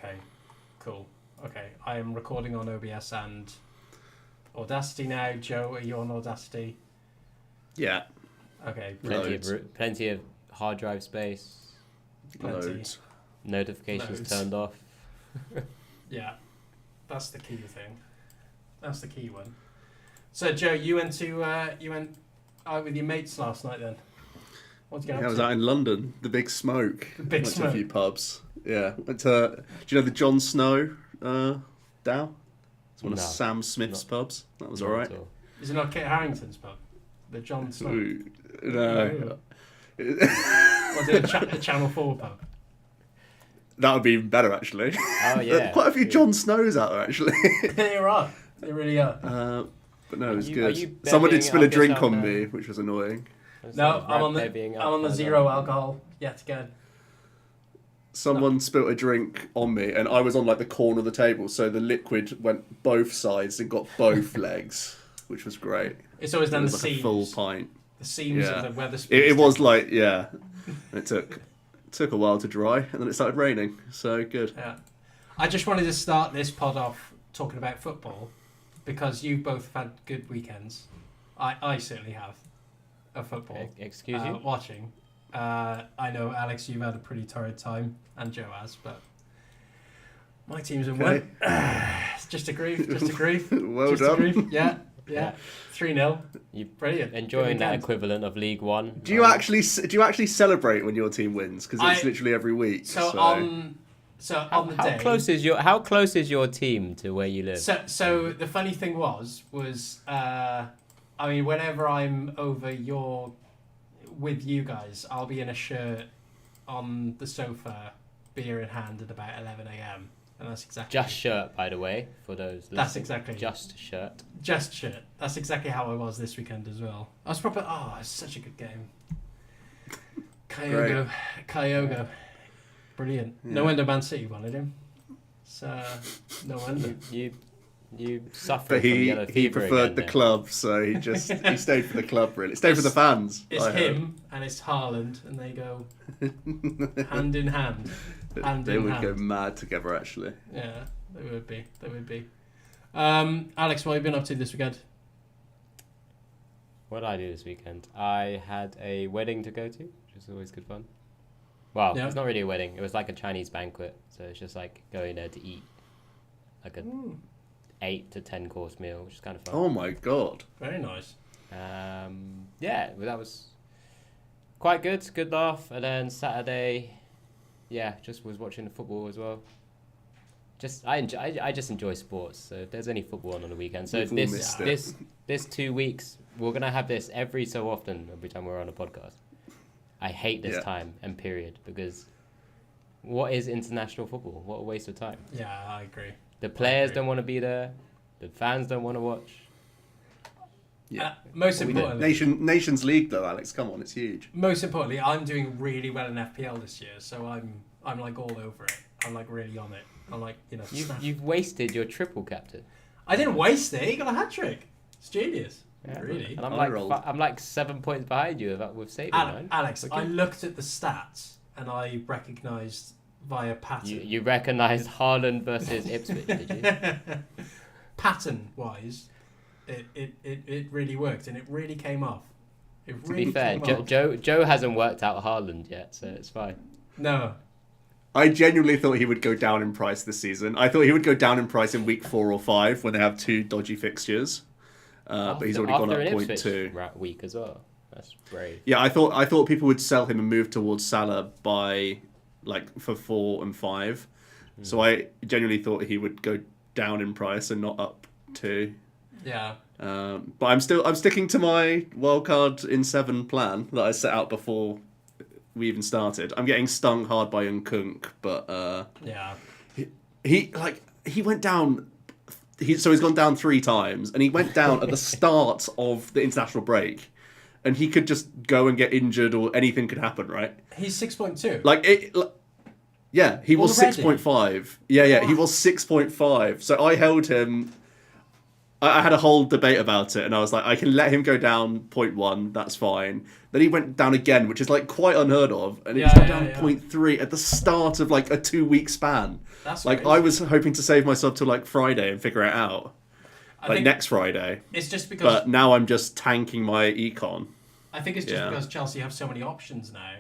Okay, cool. Okay, I am recording on OBS and Audacity now. Joe, are you on Audacity? Yeah. Okay, Plenty of hard drive space. Loads. Notifications turned off. Yeah, that's the key thing. That's the key one. So, Joe, you went out with your mates last night then? What'd you get up I was to? out in London. The Big Smoke. Big Went Smoke. to a few pubs. Yeah. Went to, do you know the Jon Snow Dow? It's one of Sam Smith's pubs. That was alright. Is it not Kit Harington's pub? The Jon Snow? No. Was it a Channel 4 pub? That would be even better, actually. Oh, yeah. Quite a few Jon Snows out there, actually. They are. They really are. But no, it was Are good. you Someone did spill a bedding drink up on yourself me, which was annoying. No, I'm on the zero alcohol yet again. Someone spilt a drink on me, and I was on like the corner of the table, so the liquid went both sides and got both legs, which was great. It's always done the like seams. a full pint. The seams Yeah. of the weather. It was like, yeah. It took a while to dry, and then it started raining. So good. Yeah. I just wanted to start this pod off talking about football because you both have had good weekends. I certainly have of football. Excuse you? Watching. I know, Alex, you've had a pretty torrid time, and Joe has, but my teams have won. Just a grief. Well just done. A grief. Yeah. 3-0. You Brilliant. enjoying Good that weekend. equivalent of League One? Do you actually celebrate when your team wins? Because it's literally every week. On the day. How close is your team to where you live? So the funny thing was whenever I'm with you guys, I'll be in a shirt on the sofa, beer in hand at about 11 a.m. And that's exactly... Just shirt, by the way, for those listening. That's exactly... Just shirt. Just shirt. That's exactly how I was this weekend as well. I was probably... Oh, it's such a good game. Kyogo. Brilliant. Yeah. No wonder Man City wanted him. So, no wonder. You suffered But from yellow fever. He preferred again, the club, so he stayed for the club, really. Stayed for the fans. It's him and it's Haaland, and they go hand in hand. They would go mad together, actually. Yeah, they would be. Alex, what have you been up to this weekend? What did I do this weekend? I had a wedding to go to, which is always good fun. Well, It's not really a wedding. It was like a Chinese banquet, so it's just like going there to eat like a 8 to 10 course meal, which is kind of fun. Oh my god! Very nice. Yeah, well, that was quite good. Good laugh. And then Saturday, just was watching the football as well. I just enjoy sports. So if there's any football on the weekend, so this 2 weeks, we're gonna have this every so often. Every time we're on a podcast. I hate this time and period because what is international football? What a waste of time. Yeah, I agree. The players don't want to be there. The fans don't want to watch. Yeah. Most importantly, Nations League though, Alex. Come on, it's huge. Most importantly, I'm doing really well in FPL this year, so I'm like all over it. I'm like really on it. I'm like, You've wasted your triple captain. I didn't waste it. He got a hat trick. It's genius. Yeah, really. And I'm like 7 points behind you with saving. Alex, I looked at the stats and I recognised via pattern. You recognised Haaland versus Ipswich, did you? Pattern-wise, it really worked and it really came off. To be fair, Joe hasn't worked out Haaland yet, so it's fine. No. I genuinely thought he would go down in price this season. I thought he would go down in price in week 4 or 5 when they have 2 dodgy fixtures. But he's already gone up 0.2 week as well. That's brave. Yeah, I thought people would sell him and move towards Salah for 4 and 5. So I genuinely thought he would go down in price and not up 2. Yeah. But I'm sticking to my wildcard in 7 plan that I set out before we even started. I'm getting stung hard by Nkunk, but he went down. He's gone down 3 times, and he went down at the start of the international break, and he could just go and get injured, or anything could happen, right? He's 6.2. He was 6.5. Yeah, he was 6.5. So I held him. I had a whole debate about it, and I was like, I can let him go down 0.1, that's fine. Then he went down again, which is like quite unheard of, and he was down 0.3 at the start of like a 2-week span. That's like crazy. I was hoping to save myself till like Friday and figure it out, like next Friday. It's just because. But now I'm just tanking my econ. I think it's just because Chelsea have so many options now.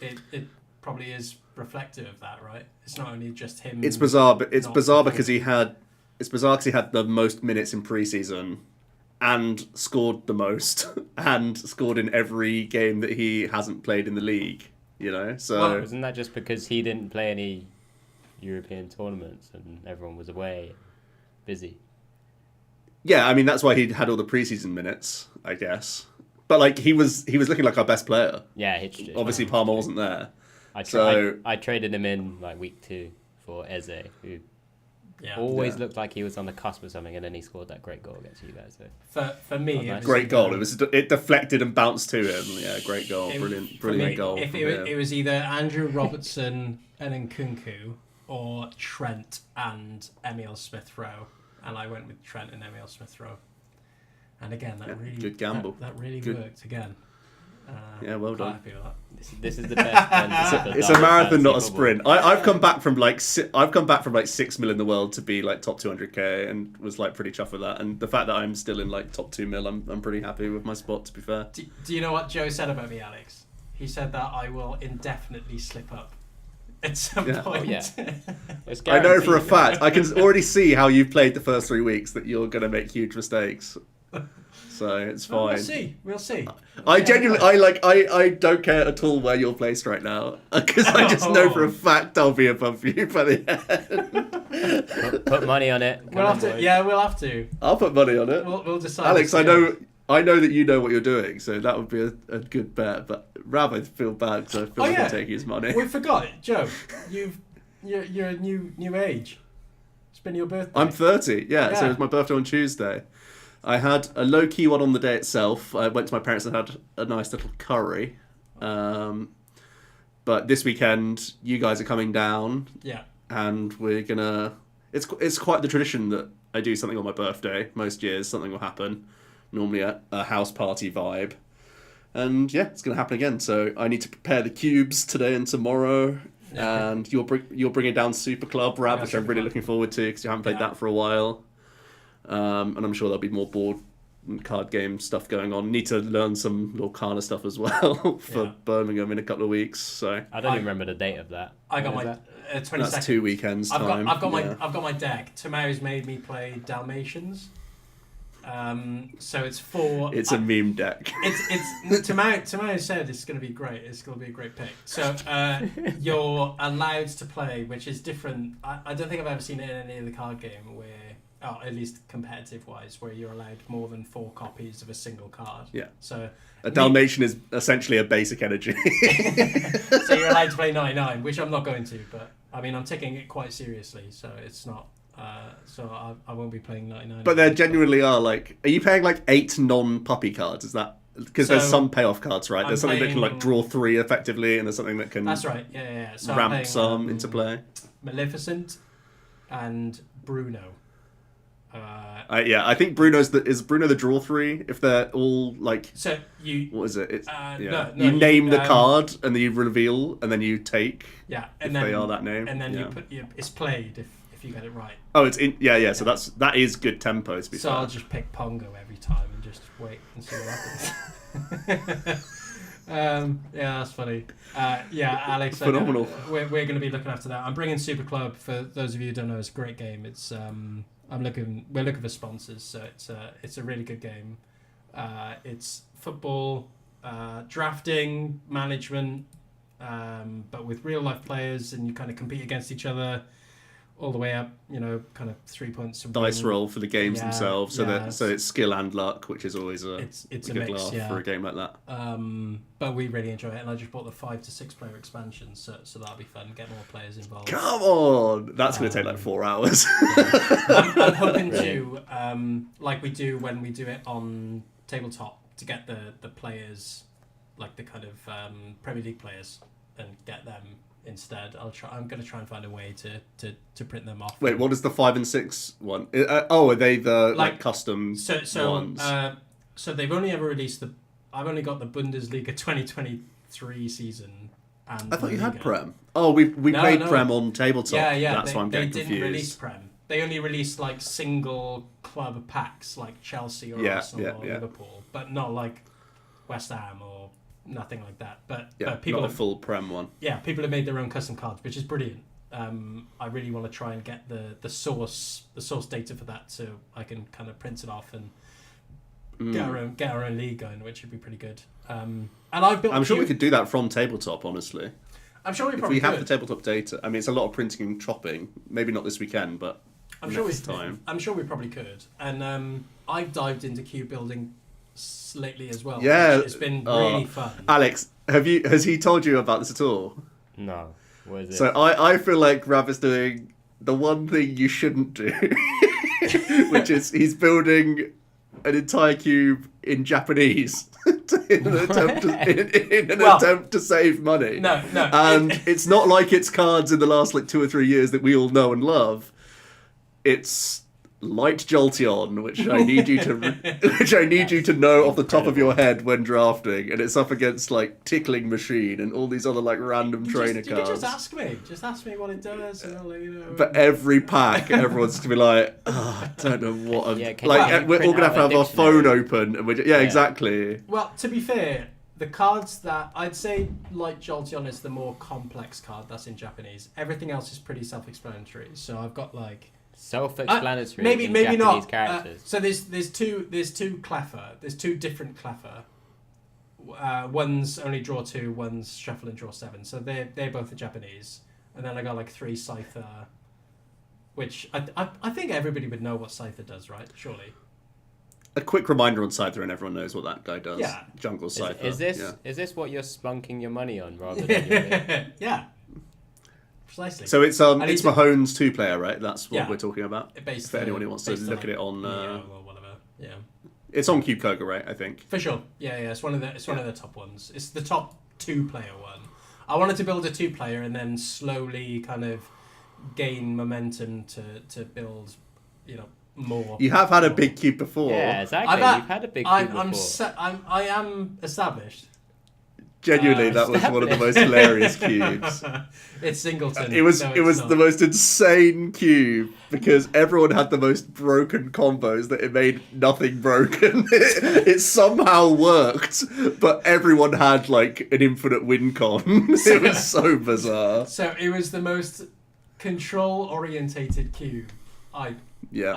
It probably is reflective of that, right? It's not only just him. It's bizarre, but it's bizarre because he had the most minutes in preseason, and scored the most, and scored in every game that he hasn't played in the league. You know, so well, isn't that just because he didn't play any European tournaments and everyone was away, busy? Yeah, I mean that's why he had all the preseason minutes, I guess. But like he was looking like our best player. Yeah, obviously Palmer wasn't there. I traded him in like week 2 for Eze, who always looked like he was on the cusp of something, and then he scored that great goal against you guys. So for me, great goal. It deflected and bounced to him. Yeah, great goal. Brilliant goal. If it was either Andrew Robertson and Nkunku or Trent and Emile Smith-Rowe, and I went with Trent and Emile Smith-Rowe. And again, that really good gamble. That really worked again. Well done. Happy with that. This is the best. It's a marathon, not a sprint. I've come back from like 6 mil in the world to be like top 200k, and was like pretty chuffed with that. And the fact that I'm still in like top 2 mil, I'm pretty happy with my spot. To be fair. Do you know what Joe said about me, Alex? He said that I will indefinitely slip up at some point. Yeah. I know for a fact. I can already see how you've played the first 3 weeks that you're going to make huge mistakes. So it's fine. Well, we'll see. I don't care at all where you're placed right now, because I just know for a fact I'll be above you by the end. Put money on it. We'll have to. I'll put money on it. We'll decide. Alex, I know that you know what you're doing, so that would be a good bet. But rather feel bad because I feel like I'm taking his money. We forgot, Joe. You're a new age. It's been your birthday. I'm 30. Yeah, so it was my birthday on Tuesday. I had a low-key one on the day itself. I went to my parents and had a nice little curry. But this weekend, you guys are coming down. Yeah. And we're going to... It's quite the tradition that I do something on my birthday. Most years, something will happen. Normally a house party vibe. And yeah, it's going to happen again. So I need to prepare the cubes today and tomorrow. Yeah. And you're bringing down Super Club Rab, which I'm really looking forward to because you haven't played that for a while. And I'm sure there'll be more board and card game stuff going on. Need to learn some Lorcana stuff as well for Birmingham in a couple of weeks. So I don't even remember the date of that. I got my 22nd. That's 2 weekends time. I've got my deck. Tamar's made me play Dalmatians. So it's 4. It's a meme deck. It's Tamar said it's going to be great. It's going to be a great pick. So you're allowed to play, which is different. I don't think I've ever seen it in any other card game where. Oh, at least competitive-wise, where you're allowed more than 4 copies of a single card. Yeah. So a Dalmatian is essentially a basic energy. So you're allowed to play 99, which I'm not going to, but I mean I'm taking it quite seriously, so it's not. So I won't be playing 99. But there genuinely are like. Are you playing like 8 non-puppy cards? Is that because there's some payoff cards, right? There's something that can like draw 3 effectively, and there's something that can. That's right. Yeah. So ramp some into play. Maleficent and Bruno. I think is Bruno the draw 3 if they're all like. So what is it? It's, no, you name the card and then you reveal and then you take. Yeah, and then they are that name. And then you put it's played if you get it right. Oh, it's in So that is good tempo. To be fair. I'll just pick Pongo every time and just wait and see what happens. That's funny. Alex. Phenomenal. We're going to be looking after that. I'm bringing Super Club. For those of you who don't know, it's a great game. It's we're looking for sponsors, so it's a really good game. It's football, drafting, management, but with real life players, and you kind of compete against each other all the way up. Kind of 3 points. Dice roll for the games themselves, so it's skill and luck, which is always a good mix, laugh for a game like that. But we really enjoy it, and I just bought the 5 to 6 player expansion, so that'll be fun. Get more players involved. Come on, that's going to take like 4 hours. I'm hoping to, like we do when we do it on tabletop, to get the players, like the kind of Premier League players, and get them instead. I'm going to try and find a way to print them off. Wait, what is the 5 and 6 one? Are they the custom ones? So they've only ever released I've only got the Bundesliga 2023 season. And I thought you had Prem. Oh, we played Prem on tabletop. Yeah. That's why I'm getting confused. They didn't release Prem. They only released like single club packs like Chelsea or Arsenal or Liverpool, but not like West Ham or nothing like that. But people not a full Prem one. Yeah, people have made their own custom cards, which is brilliant. I really want to try and get the source data for that, so I can kind of print it off and get our own league going, which would be pretty good. And I'm sure we could do that from tabletop, honestly. I'm sure we probably if we have the tabletop data. I mean, it's a lot of printing and chopping. Maybe not this weekend, but I'm sure we probably could. And I've dived into cube building lately as well. Yeah, it's been really fun. Alex, has he told you about this at all? No. What is it? So I feel like Rav is doing the one thing you shouldn't do, which is he's building an entire cube in Japanese in an attempt to save money. No. And it's not like it's cards in the last 2 or 3 years that we all know and love. It's Light Jolteon, which I need you to know off the top of your head when drafting, and it's up against Tickling Machine and all these other random trainer cards. You can just ask me what it does, and I'll let you know. But every pack, everyone's gonna be like, I don't know what. We're all gonna have our phone open, and exactly. Well, to be fair, the cards that I'd say Light Jolteon is the more complex card that's in Japanese. Everything else is pretty self-explanatory. So I've got self-explanatory. Maybe Japanese not. Characters. So there's two Cleffer. There's two different Cleffer. One's only draw 2. One's shuffle and draw 7. So they're both the Japanese. And then I got 3 Scyther, which I think everybody would know what Scyther does, right? Surely. A quick reminder on Scyther, and everyone knows what that guy does. Yeah. Jungle Scyther. Is this what you're spunking your money on rather than Yeah. Precisely. So it's Mahone's 2-player, right? That's what we're talking about. Based for anyone who wants to look at it on. Or whatever. Yeah. It's on Cube Koga, right? I think. For sure. Yeah. It's one of the top ones. It's the top 2-player one. I wanted to build a 2-player and then slowly kind of gain momentum to build, more. You have had a big cube before. Yeah, exactly. You've had a big cube before. I am established. Genuinely, that was one of the most hilarious cubes. It's Singleton. It was the most insane cube because everyone had the most broken combos that it made nothing broken. It somehow worked, but everyone had an infinite win con. It was so bizarre. So it was the most control-orientated cube I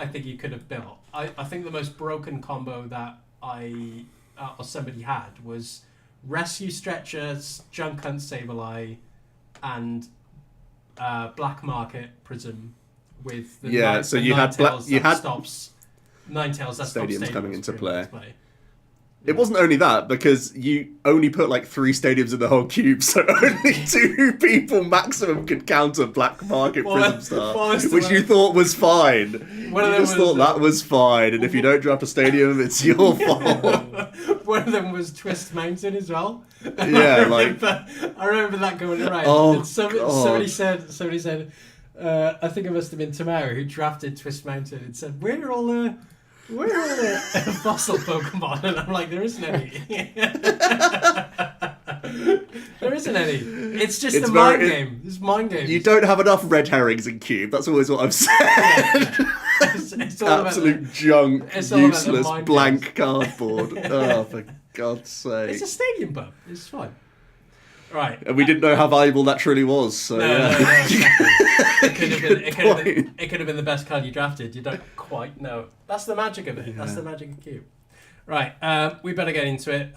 think you could have built. I think the most broken combo that or somebody had was Rescue Stretcher, Junk Hunt Sableye, and Black Market Prism with the Ninetales that stadiums coming into play. Yeah. It wasn't only that, because you only put 3 stadiums in the whole cube, so only 2 people maximum could counter Black Market Prism Star, which you thought was fine. You just thought that was fine, and if you don't draft a stadium, it's your fault. One of them was Twist Mountain as well. Yeah, I remember that going right. Oh, and somebody said, I think it must have been Tamara who drafted Twist Mountain and said, where are all the fossil Pokemon? And I'm like, there isn't any. There isn't any. It's just a mind game. It's mind games. You don't have enough red herrings in Cube. That's always what I've said. It's all absolute junk, useless, blank cardboard. Oh, for God's sake. It's a stadium bub. It's fine. Right. And we didn't know how valuable that truly was. So no, exactly. It could have been the best card you drafted. You don't quite know. That's the magic of it. Yeah. That's the magic of Cube. Right. We better get into it.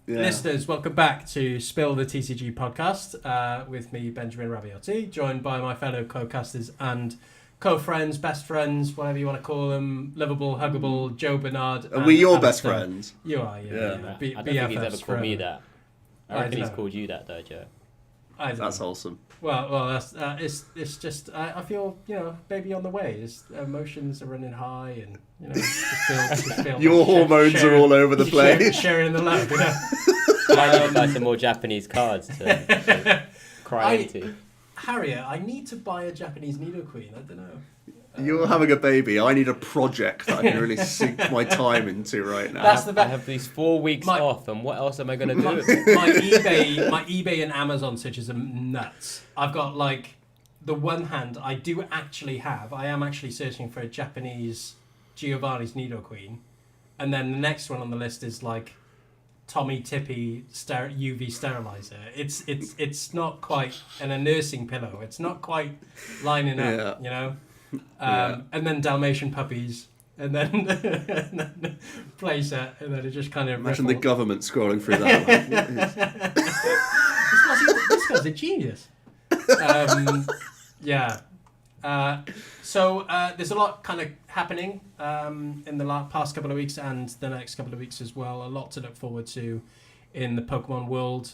Listeners, welcome back to Spill the TCG podcast with me, Benjamin Rabioti, joined by my fellow co-casters and co-friends, best friends, whatever you want to call them, lovable, huggable, Joe Bernard. Are we your best friends? You are, yeah. I don't think he's ever called me that. I reckon he's called you that though, Joe. That's wholesome. Well, that's it's just I feel maybe on the way. Emotions are running high, and just feel your hormones are all over the place. Sharing the love. I need to buy some more Japanese cards. crying tea. Harriet, I need to buy a Japanese Nidoqueen. I don't know. You're having a baby. I need a project that I can really sink my time into right now. That's the I have these 4 weeks off, and what else am I going to do? My eBay and Amazon searches are nuts. I've got like the one hand I am actually searching for a Japanese Giovanni's Nidoqueen, and then the next one on the list is like Tommy Tippy UV sterilizer. It's not quite, and a nursing pillow. It's not quite lining up, you know. And then Dalmatian puppies, and then playset, and then it just kind of imagine the government scrolling through that. This guy's a genius. So there's a lot kind of happening in the past couple of weeks and the next couple of weeks as well. A lot to look forward to in the Pokemon world,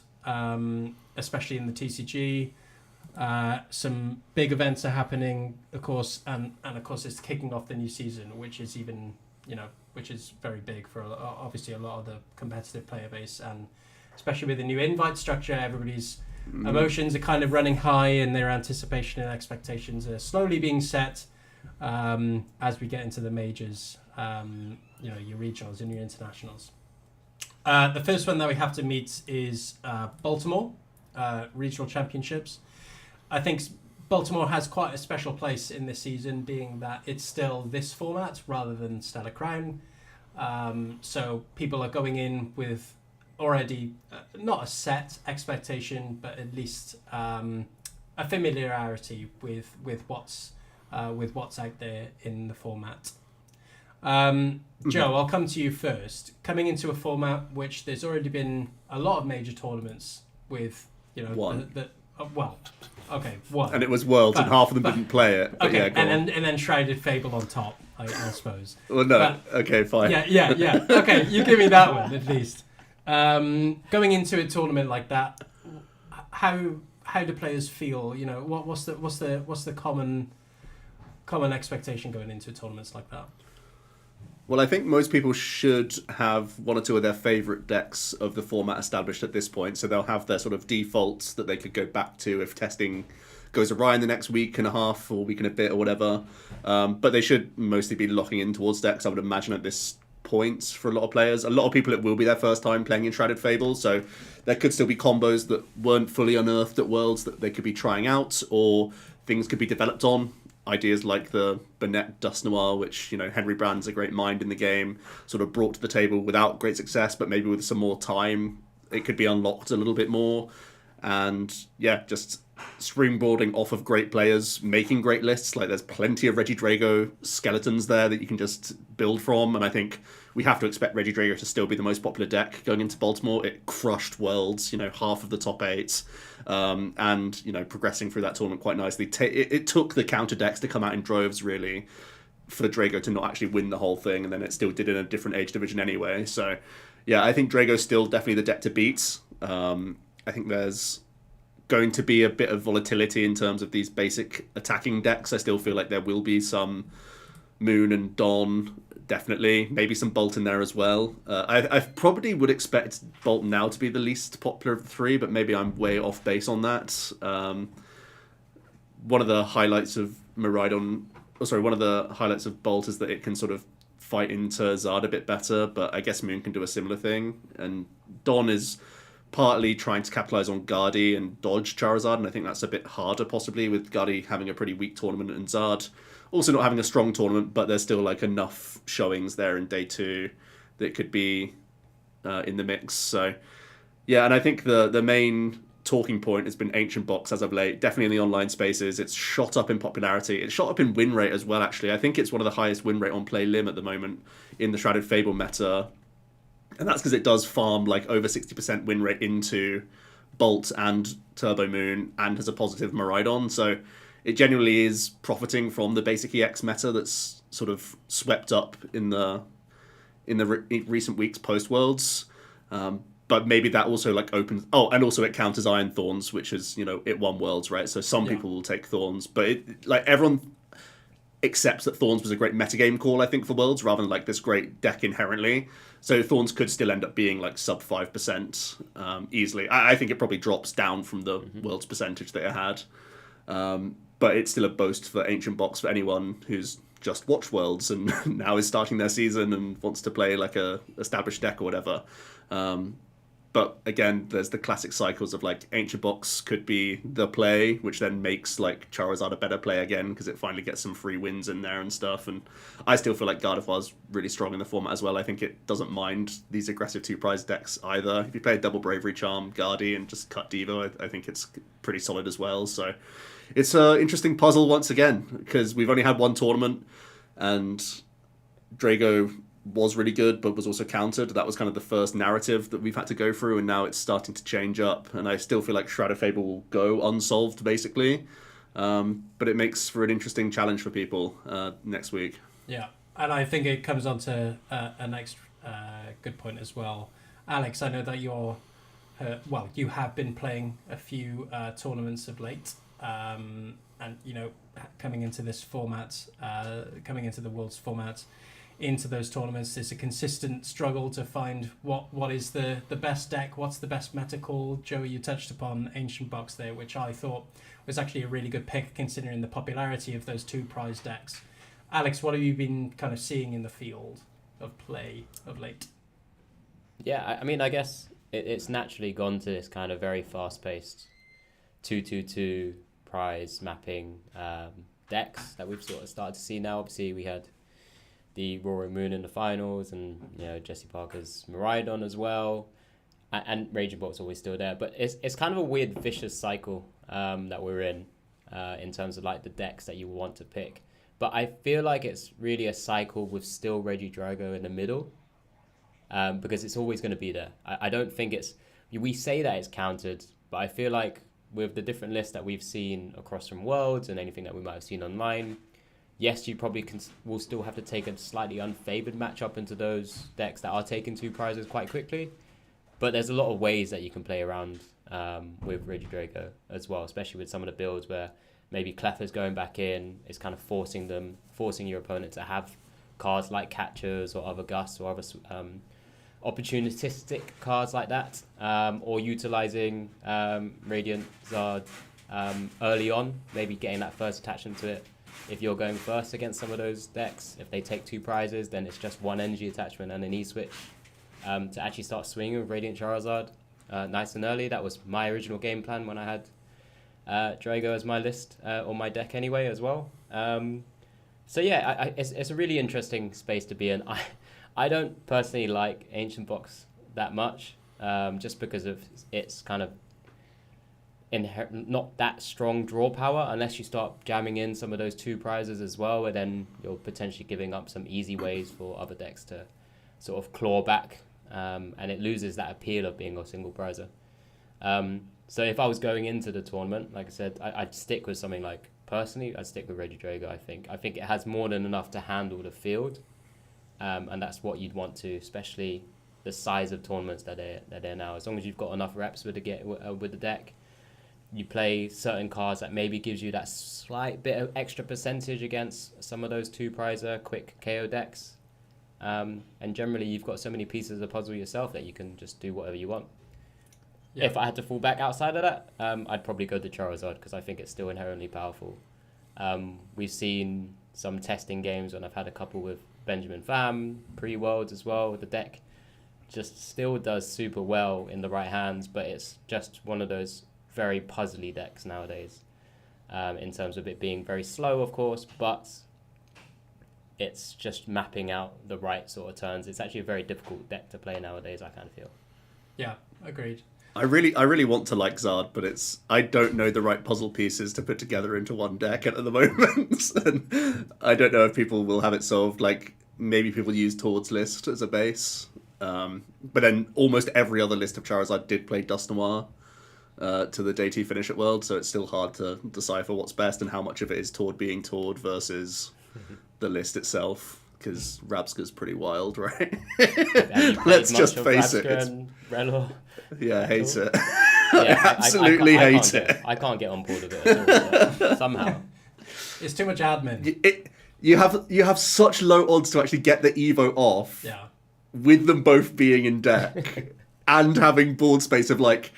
especially in the TCG. Some big events are happening, of course, and of course it's kicking off the new season, which is very big for obviously a lot of the competitive player base, and especially with the new invite structure, everybody's emotions are kind of running high, and their anticipation and expectations are slowly being set as we get into the majors, your regionals and your internationals. The first one that we have to meet is Baltimore Regional Championships. I think Baltimore has quite a special place in this season, being that it's still this format rather than Stellar Crown. So people are going in with already not a set expectation, but at least a familiarity with what's out there in the format. Joe, I'll come to you first. Coming into a format which there's already been a lot of major tournaments with, one. One. And it was Worlds, and half of them didn't play it. But okay, yeah, and then Shrouded Fable on top, I suppose. Well, no. Okay, fine. Yeah. Okay, you give me that one at least. Going into a tournament like that, how do players feel? What's the common expectation going into tournaments like that? Well, I think most people should have one or two of their favourite decks of the format established at this point, so they'll have their sort of defaults that they could go back to if testing goes awry in the next week and a half or week and a bit or whatever. But they should mostly be locking in towards decks, I would imagine, at this point for a lot of players. A lot of people, it will be their first time playing in Shrouded Fable, so there could still be combos that weren't fully unearthed at Worlds that they could be trying out, or things could be developed on. Ideas like the Burnett Dust Noir, which, Henry Brand's a great mind in the game, sort of brought to the table without great success, but maybe with some more time, it could be unlocked a little bit more. And yeah, just springboarding off of great players, making great lists. Like, there's plenty of Regidrago skeletons there that you can just build from. And I think we have to expect Regidrago to still be the most popular deck going into Baltimore. It crushed Worlds, half of the top 8. And, progressing through that tournament quite nicely. It took the counter decks to come out in droves, really, for Drago to not actually win the whole thing. And then it still did in a different age division anyway. So, yeah, I think Drago's still definitely the deck to beat. I think there's going to be a bit of volatility in terms of these basic attacking decks. I still feel like there will be some Moon and Dawn, definitely. Maybe some Bolt in there as well. I probably would expect Bolt now to be the least popular of the three, but maybe I'm way off base on that. One of the highlights of one of the highlights of Bolt is that it can sort of fight into Zard a bit better, but I guess Moon can do a similar thing. And Dawn is partly trying to capitalize on Guardy and dodge Charizard, and I think that's a bit harder possibly with Guardy having a pretty weak tournament and Zard also not having a strong tournament, but there's still enough showings there in day 2 that it could be in the mix. So yeah, and I think the main talking point has been Ancient Box as of late, definitely in the online spaces. It's shot up in popularity. It's shot up in win rate as well, actually. I think it's one of the highest win rate on Play Lim at the moment in the Shrouded Fable meta. And that's because it does farm over 60% win rate into Bolt and Turbo Moon and has a positive Miraidon. So it genuinely is profiting from the basic EX meta that's sort of swept up in the recent weeks post Worlds. But maybe that also opens... Oh, and also it counters Iron Thorns, which is, it won Worlds, right? So some people will take Thorns. But everyone... accepts that Thorns was a great metagame call, I think, for Worlds, rather than like this great deck inherently. So Thorns could still end up being like sub 5% easily. I think it probably drops down from the Worlds percentage that it had. But it's still a boast for Ancient Box for anyone who's just watched Worlds and now is starting their season and wants to play like a established deck or whatever. But again, there's the classic cycles of like Ancient Box could be the play, which then makes like Charizard a better play again because it finally gets some free wins in there and stuff. And I still feel like Gardevoir's really strong in the format as well. I think it doesn't mind these aggressive 2-prize decks either. If you play a double Bravery Charm, Guardy, and just cut Devo, I think it's pretty solid as well. So it's an interesting puzzle once again because we've only had one tournament and Drago was really good but was also countered. That was kind of the first narrative that we've had to go through, and now it's starting to change up, and I still feel like Shrouded Fable will go unsolved basically, but it makes for an interesting challenge for people next week. Yeah, and I think it comes on to a next good point as well. Alex, I know that you're you have been playing a few tournaments of late, and you know, coming into this format, coming into the Worlds format, into those tournaments, there's a consistent struggle to find what is the best deck, what's the best meta call. Joey, you touched upon Ancient Box there, which I thought was actually a really good pick considering the popularity of those 2-prize decks. Alex, what have you been kind of seeing in the field of play of late? Yeah, I mean, I guess it's naturally gone to this kind of very fast-paced 2-2-2 prize mapping decks that we've sort of started to see now. Obviously, we had the Roaring Moon in the finals, and you know, Jesse Parker's Miraidon as well, and Raging Bot's always still there. But it's kind of a weird vicious cycle that we're in terms of like the decks that you want to pick. But I feel like it's really a cycle with still Regidrago in the middle, because it's always going to be there. I don't think we say that it's countered, but I feel like with the different lists that we've seen across from Worlds and anything that we might have seen online, yes, you probably will still have to take a slightly unfavored matchup into those decks that are taking 2 prizes quite quickly. But there's a lot of ways that you can play around with Regidrago as well, especially with some of the builds where maybe Clefairy's going back in, is kind of forcing your opponent to have cards like Catchers or other Gusts or other opportunistic cards like that, or utilizing Radiant Zard early on, maybe getting that first attachment to it. If you're going first against some of those decks, if they take 2 prizes, then it's just one energy attachment and an E-switch to actually start swinging with Radiant Charizard nice and early. That was my original game plan when I had Drago as my list, or my deck anyway as well. So yeah, it's a really interesting space to be in. I don't personally like Ancient Box that much, just because of its kind of not that strong draw power unless you start jamming in some of those 2 prizes as well, and then you're potentially giving up some easy ways for other decks to sort of claw back, and it loses that appeal of being a single prizer. So if I was going into the tournament, like I said, I'd stick with something like, personally, I'd stick with Regidrago. I think it has more than enough to handle the field, and that's what you'd want to, especially the size of tournaments that they're now. As long as you've got enough reps with the deck, you play certain cards that maybe gives you that slight bit of extra percentage against some of those 2-prizer quick KO decks. And generally, you've got so many pieces of the puzzle yourself that you can just do whatever you want. Yeah. If I had to fall back outside of that, I'd probably go to Charizard because I think it's still inherently powerful. We've seen some testing games when I've had a couple with Benjamin Pham, pre-Worlds as well. The deck just still does super well in the right hands, but it's just one of those very puzzly decks nowadays, in terms of it being very slow, of course, but it's just mapping out the right sort of turns. It's actually a very difficult deck to play nowadays, I kind of feel. Yeah, agreed. I really want to like Zard, but I don't know the right puzzle pieces to put together into one deck at the moment. And I don't know if people will have it solved. Like, maybe people use Tord's list as a base, but then almost every other list of Charizard did play Dust Noir to the day 2 finish at World, so it's still hard to decipher what's best and how much of it is Tord being Tord versus the list itself, because Rabsca's pretty wild, right? Let's just face it. Yeah, hate it. Yeah, absolutely hate it. I can't get on board with it at all, somehow. It's too much admin. you have such low odds to actually get the Evo off. Yeah. With them both being in deck and having board space of like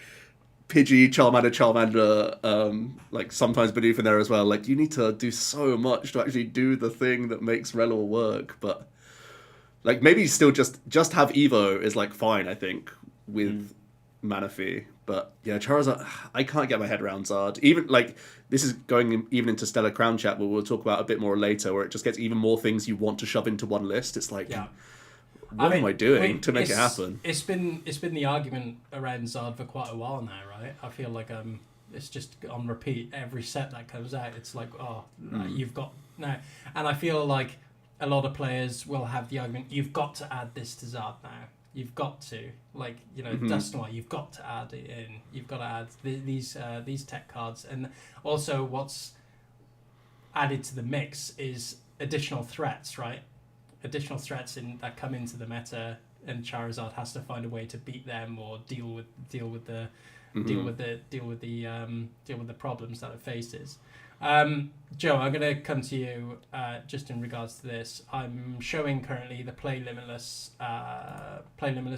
Pidgey, Charmander, like sometimes Bidoof in there as well. Like you need to do so much to actually do the thing that makes Relor work. But like maybe still just have Evo is like fine, I think, with Manaphy. But yeah, Charizard, I can't get my head around Zard. Even like this is going even into Stellar Crown chat, where we'll talk about a bit more later, where it just gets even more things you want to shove into one list. It's like, what am I doing to make it happen? It's been the argument around Zard for quite a while now, right? I feel like it's just on repeat every set that comes out. It's like, you've got now, and I feel like a lot of players will have the argument, you've got to add this to Zard now. You've got to, like, you know, Dusknoir, you've got to add it in. You've got to add these tech cards. And also what's added to the mix is additional threats, right? Additional threats that come into the meta, and Charizard has to find a way to beat them or deal with the problems that it faces. Joe, I'm going to come to you just in regards to this. I'm showing currently the Play Limitless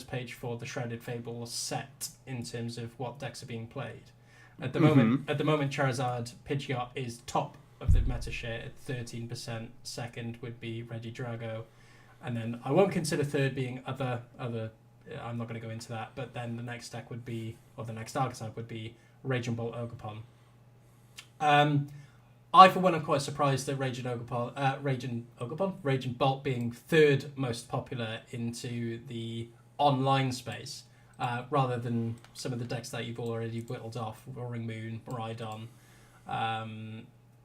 page for the Shrouded Fable set in terms of what decks are being played. At the moment, Charizard Pidgeot is top of the meta share at 13%. Second would be Regidrago, and then I won't consider third being other. I'm not going to go into that. But then the next deck would be, or the next archetype would be Raging Bolt Ogerpon. I, for one, am quite surprised that Raging Bolt being third most popular into the online space, rather than some of the decks that you've already whittled off, Roaring Moon, Miraidon,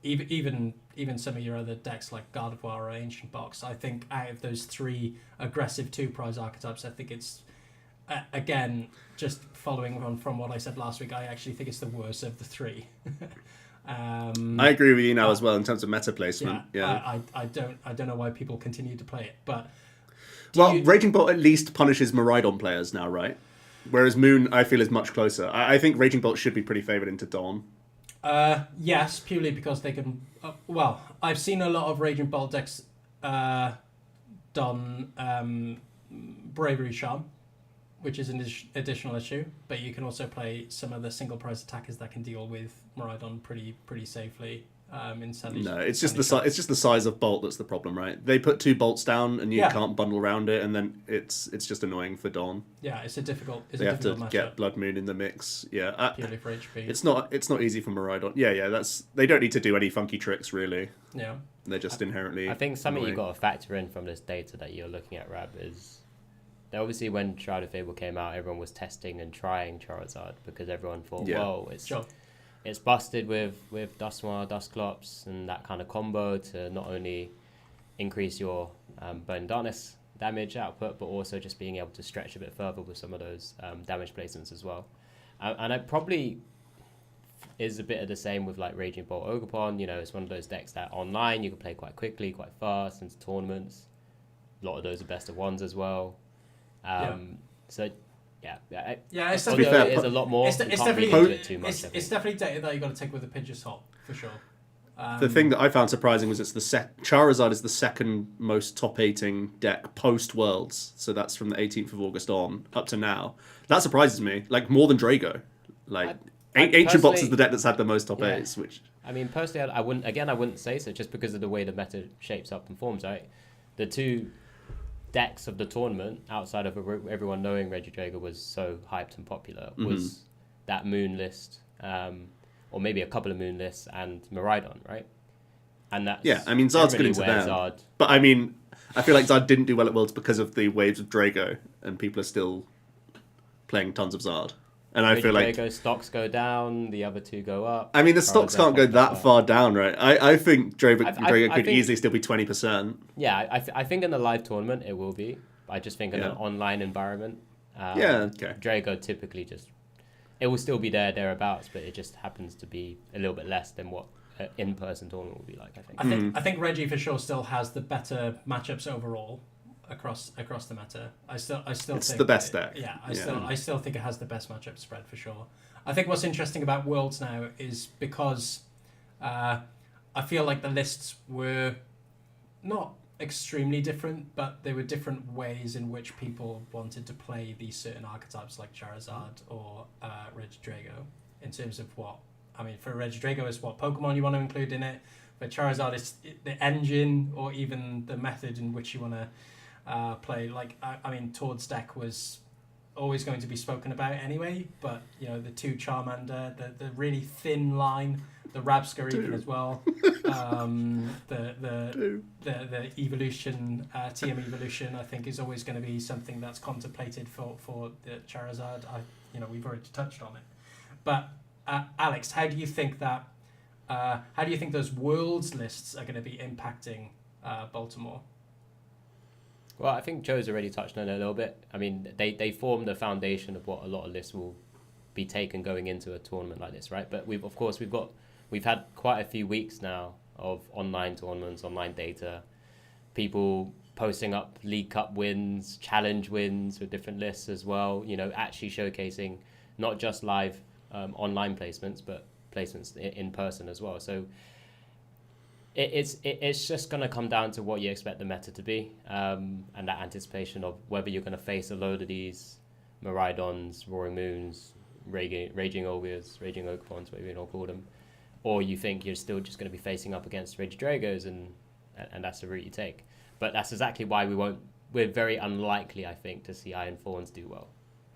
even some of your other decks like Gardevoir or Ancient Box. I think out of those three aggressive 2-prize archetypes, I think it's, again, just following on from what I said last week, I actually think it's the worst of the three. I agree with you now as well in terms of meta placement. I don't know why people continue to play it, but Raging Bolt at least punishes Miraidon players now, right? Whereas Moon, I feel, is much closer. I think Raging Bolt should be pretty favoured into Dawn. Yes, purely because they can. I've seen a lot of Raging Bolt decks done Bravery Charm, which is an additional issue, but you can also play some of the single prize attackers that can deal with Miraidon pretty safely. It's just the size of Bolt that's the problem, right? They put 2 bolts down and you can't bundle around it, and then it's just annoying for Dawn. Yeah, it's a difficult. They have to get Blood Moon in the mix. Yeah, purely for HP. It's not easy for Miraidon. Yeah. They don't need to do any funky tricks really. Yeah, they're just inherently. I think something annoying. You've got to factor in from this data that you're looking at, Rab, is that obviously when Shrouded Fable came out, everyone was testing and trying Charizard because everyone thought, it's busted with Dusknoir, Dusclops, and that kind of combo to not only increase your Burn Darkness damage output, but also just being able to stretch a bit further with some of those damage placements as well. And it probably is a bit of the same with like Raging Bolt Ogerpon. You know, it's one of those decks that online you can play quite quickly, quite fast into tournaments. A lot of those are best of ones as well. So it's definitely a lot more. It's definitely data that you got to take with a pinch of salt for sure. The thing that I found surprising was Charizard is the second most top-8ing deck post-Worlds, so that's from the 18th of August on up to now. That surprises me, like more than Drago. Like Ancient Box is the deck that's had the most top 8s, which I mean personally I wouldn't say so just because of the way the meta shapes up and forms. Right, the two decks of the tournament, outside of everyone knowing Regidrago was so hyped and popular, was that Moon list, or maybe a couple of Moon lists, and Miraidon, right? And that's I mean Zard's good into them. But I mean, I feel like Zard didn't do well at Worlds because of the waves of Drago, and people are still playing tons of Zard. And I feel like Drago stocks go down, the other two go up. I mean, the stocks can't go that far down, right? I think Drago could easily still be 20%. Yeah, I think in the live tournament it will be. I just think in an online environment, Drago typically it will still be thereabouts, but it just happens to be a little bit less than what an in-person tournament will be like. I think Reggie for sure still has the better matchups overall across the meta. I still it's think the best deck. I still think it has the best matchup spread for sure. I think what's interesting about Worlds now is because I feel like the lists were not extremely different, but there were different ways in which people wanted to play these certain archetypes like Charizard or Regidrago in terms of what, I mean, for Regidrago is what Pokemon you want to include in it, but Charizard is the engine or even the method in which you want to play. Like, I mean, Toad's deck was always going to be spoken about anyway, but, you know, the 2 Charmander, the really thin line, the Rabscar even as well, the evolution, TM evolution, I think is always going to be something that's contemplated for the Charizard. We've already touched on it, but Alex, how do you think those worlds lists are going to be impacting Baltimore? Well, I think Joe's already touched on it a little bit. I mean, they form the foundation of what a lot of lists will be taken going into a tournament like this, right? But we've had quite a few weeks now of online tournaments, online data, people posting up League Cup wins, challenge wins with different lists as well, you know, actually showcasing not just live online placements, but placements in person as well. So it's just going to come down to what you expect the meta to be, and that anticipation of whether you're going to face a load of these Miraidons, Roaring Moons, Raging Ogres, Raging Oakmons, whatever you want to call them, or you think you're still just going to be facing up against Regidragos and that's the route you take. But that's exactly why we're very unlikely, I think, to see Iron Thorns do well,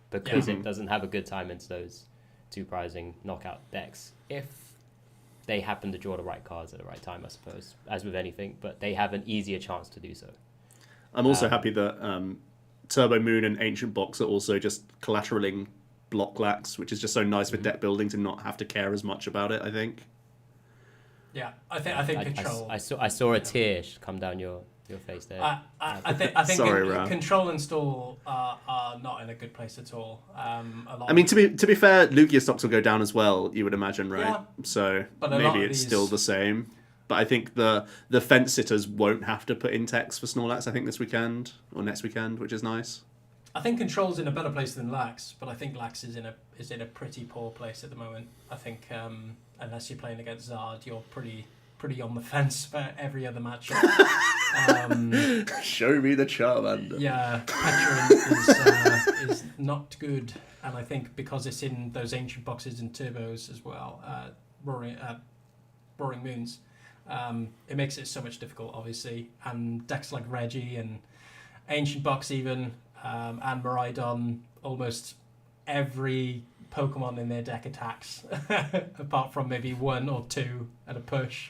because it doesn't have a good time into those 2 prizing knockout decks if they happen to draw the right cards at the right time, I suppose, as with anything, but they have an easier chance to do so. I'm also happy that Turbo Moon and Ancient Box are also just collateralizing block lax, which is just so nice for deck building to not have to care as much about it, I think. Yeah, I think Control... I saw a tear come down your face there. I think Sorry, Control and Stall are not in a good place at all. To be fair, Lugia stocks will go down as well, you would imagine, right? Yeah, so maybe it's still the same. But I think the fence sitters won't have to put in text for Snorlax, I think, this weekend or next weekend, which is nice. I think Control's in a better place than Lax, but I think Lax is in a pretty poor place at the moment. I think unless you're playing against Zard, you're pretty on the fence for every other matchup. Show me the Charmander. Yeah, Petra is not good, and I think because it's in those Ancient Boxes and Turbos as well, Roaring Moons, it makes it so much difficult, obviously. And decks like Reggie and Ancient Box even, and Miraidon, almost every Pokemon in their deck attacks, apart from maybe 1 or 2 at a push.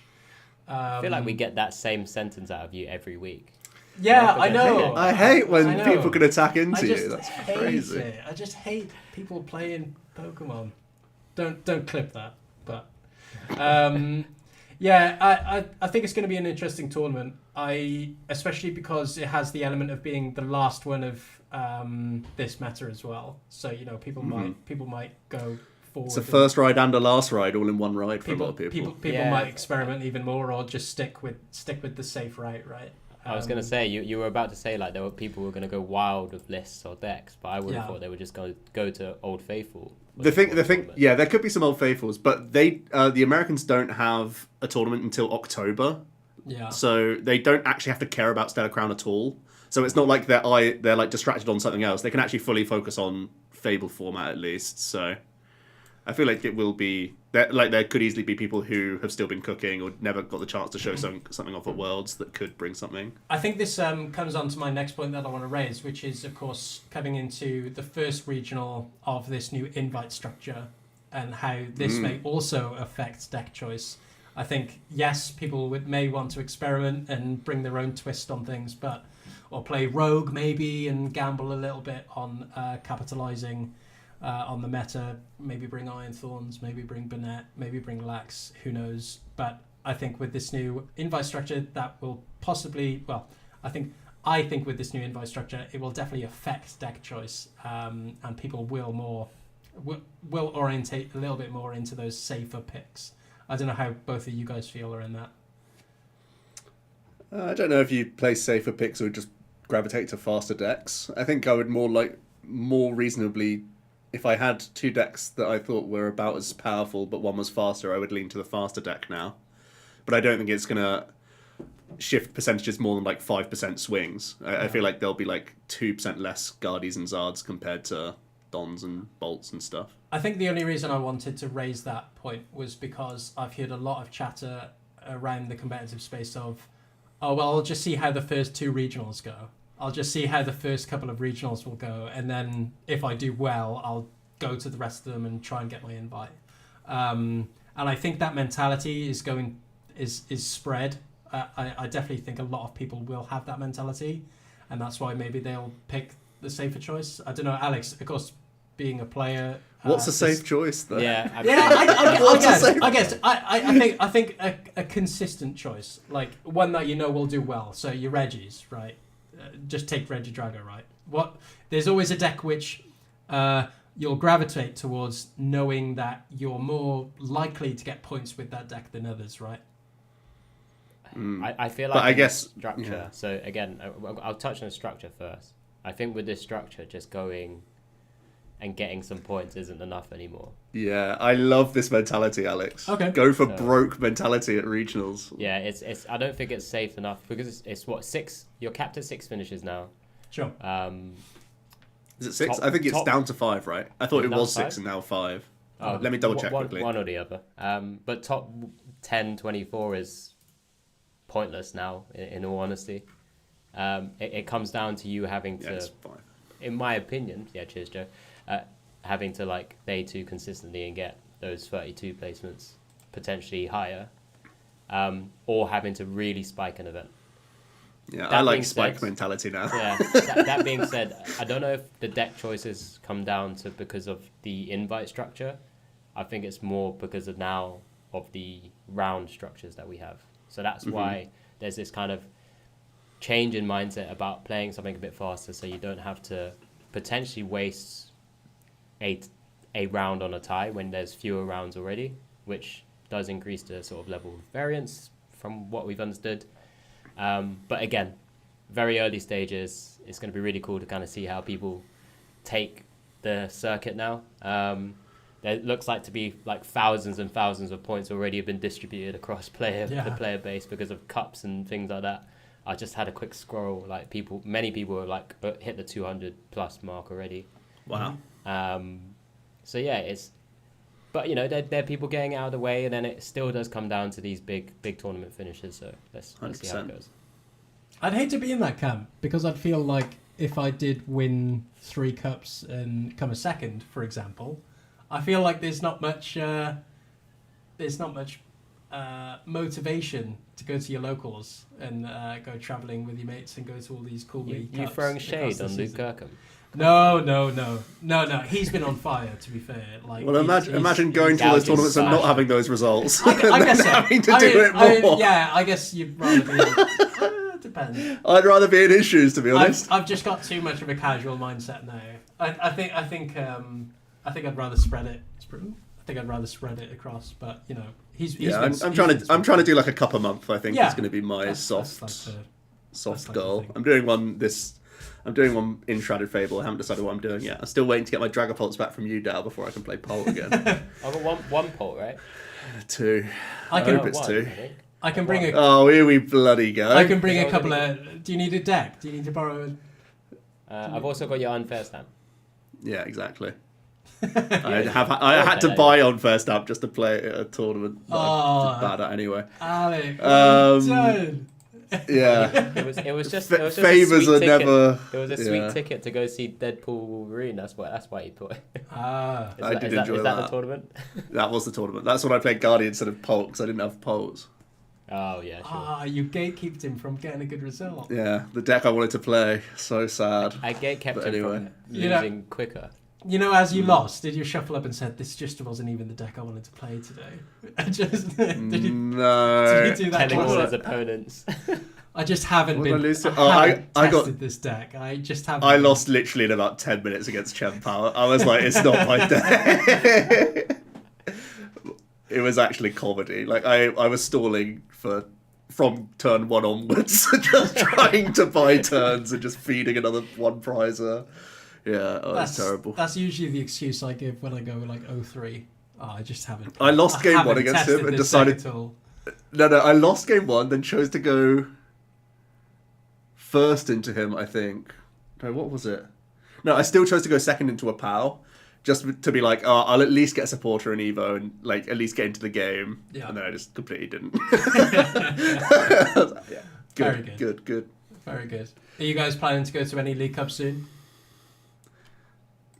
I feel like we get that same sentence out of you every week. Yeah, I know. I hate when people can attack into you. That's crazy. It. I just hate people playing Pokemon. Don't clip that. But yeah, I think it's going to be an interesting tournament. Especially because it has the element of being the last one of this meta as well. So you know, people might go forward. It's a first ride and a last ride all in one ride for a lot of people. People might experiment even more, or just stick with the safe route, right? I was going to say, you were about to say like there were people who were going to go wild with lists or decks, but I would have thought they would just go to Old Faithful. The thing, yeah, there could be some Old Faithfuls, but the Americans don't have a tournament until October. Yeah. So they don't actually have to care about Stellar Crown at all. So it's not like they're like distracted on something else. They can actually fully focus on Fable format at least. So I feel like it will be there could easily be people who have still been cooking or never got the chance to show something off at Worlds that could bring something. I think this comes on to my next point that I want to raise, which is of course coming into the first regional of this new invite structure and how this may also affect deck choice. I think yes, people may want to experiment and bring their own twist on things, or play Rogue maybe and gamble a little bit on capitalizing on the meta, maybe bring Iron Thorns, maybe bring Burnett, maybe bring Lax, who knows. But I think with this new invite structure that will possibly, I think with this new invite structure it will definitely affect deck choice, and people will orientate a little bit more into those safer picks. I don't know how both of you guys feel are in that. I don't know if you play safer picks or just gravitate to faster decks. I think I would more reasonably, if I had 2 decks that I thought were about as powerful but one was faster, I would lean to the faster deck now. But I don't think it's going to shift percentages more than like 5% swings. I feel like there'll be like 2% less Guardies and Zards compared to Dons and Bolts and stuff. I think the only reason I wanted to raise that point was because I've heard a lot of chatter around the competitive space of, oh, well, I'll just see how the first 2 regionals go. I'll just see how the first couple of regionals will go. And then if I do well, I'll go to the rest of them and try and get my invite. And I think that mentality is spread. I definitely think a lot of people will have that mentality. And that's why maybe they'll pick the safer choice. I don't know, Alex, of course, being a player... What's a safe choice, though? Yeah, I think a consistent choice, like one that you know will do well. So your Reggies, right? Just take Regidrago, right? There's always a deck which you'll gravitate towards, knowing that you're more likely to get points with that deck than others, right? I feel like, but I guess structure. Yeah. So again, I'll touch on the structure first. I think with this structure, just going and getting some points isn't enough anymore. Yeah, I love this mentality, Alex. Okay. Go for broke mentality at regionals. Yeah, it's. I don't think it's safe enough because it's what, 6? You're capped at 6 finishes now. Sure. Is it 6? I think it's down to 5, right? I thought it was 6 and now 5. Let me double check quickly. One or the other. But top 10, 24 is pointless now, in all honesty. It comes down to you having to... it's 5. In my opinion, cheers, Joe. Having to like day 2 consistently and get those 32 placements, potentially higher, or having to really spike an event. Yeah, I like spike mentality now. Yeah. That being said, I don't know if the deck choices come down to because of the invite structure. I think it's more because of the round structures that we have. So that's why there's this kind of change in mindset about playing something a bit faster, so you don't have to potentially waste a round on a tie when there's fewer rounds already, which does increase the sort of level of variance from what we've understood. But again, very early stages. It's going to be really cool to kind of see how people take the circuit now. There looks like to be like thousands and thousands of points already have been distributed across the player base because of cups and things like that. I just had a quick scroll. Like many people are like hit the 200 plus mark already. Wow. So yeah, but you know, there are people getting out of the way, and then it still does come down to these big tournament finishes. So let's see how it goes. I'd hate to be in that camp because I'd feel like if I did win 3 cups and come a second, for example, I feel like there's not much motivation to go to your locals and go travelling with your mates and go to all these cool league cups. You throwing shade on Luke Kirkham? No. He's been on fire, to be fair. Like, well, imagine going to all those tournaments and not having those results. I guess so. Having to do it more. I guess you'd rather be... depends. I'd rather be in his shoes, to be honest. I've just got too much of a casual mindset now. I think I'd rather spread it. I think I'd rather spread it across, but you know, I'm trying to do like a cup a month. I think is going to be my soft goal. I'm doing one in Shrouded Fable. I haven't decided what I'm doing yet. I'm still waiting to get my Dragapults back from you, Dow, before I can play Pult again. I've got one Pult, right? 2. I hope it's 2. I can bring here we bloody go. I can bring a couple of... Do you need a deck? Do you need to borrow I've also got your unfair stamp. Yeah, exactly. I had to buy on first up just to play a tournament. Bad at anyway. Alex, yeah. It was just favors are never. It was a sweet ticket to go see Deadpool Wolverine. That's why he put it. I did enjoy that. Is that the tournament? That was the tournament. That's when I played Guardian instead of Pult because I didn't have Pults. Oh yeah, sure. You gatekeeped him from getting a good result. Yeah, the deck I wanted to play. So sad. I gatekept him from losing quicker. You know, as you lost, did you shuffle up and said, "This just wasn't even the deck I wanted to play today"? Did you do that? Telling all his opponents. I just haven't been. I tested this deck. I just haven't. I lost literally in about 10 minutes against Chen Power. I was like, it's not my deck. It was actually comedy. Like I was stalling from turn 1 onwards, just trying to buy turns and just feeding another 1 prizer. Yeah, that's terrible. That's usually the excuse I give when I go like 0-3. I just haven't. I lost game 1 against him and decided. No, I lost game 1, then chose to go first into him, I think. No, what was it? No, I still chose to go second into a PAL, just to be like, oh, I'll at least get a supporter in Evo and like at least get into the game. Yeah. And then I just completely didn't. Yeah. Good, Very good. Very good. Are you guys planning to go to any League Cups soon?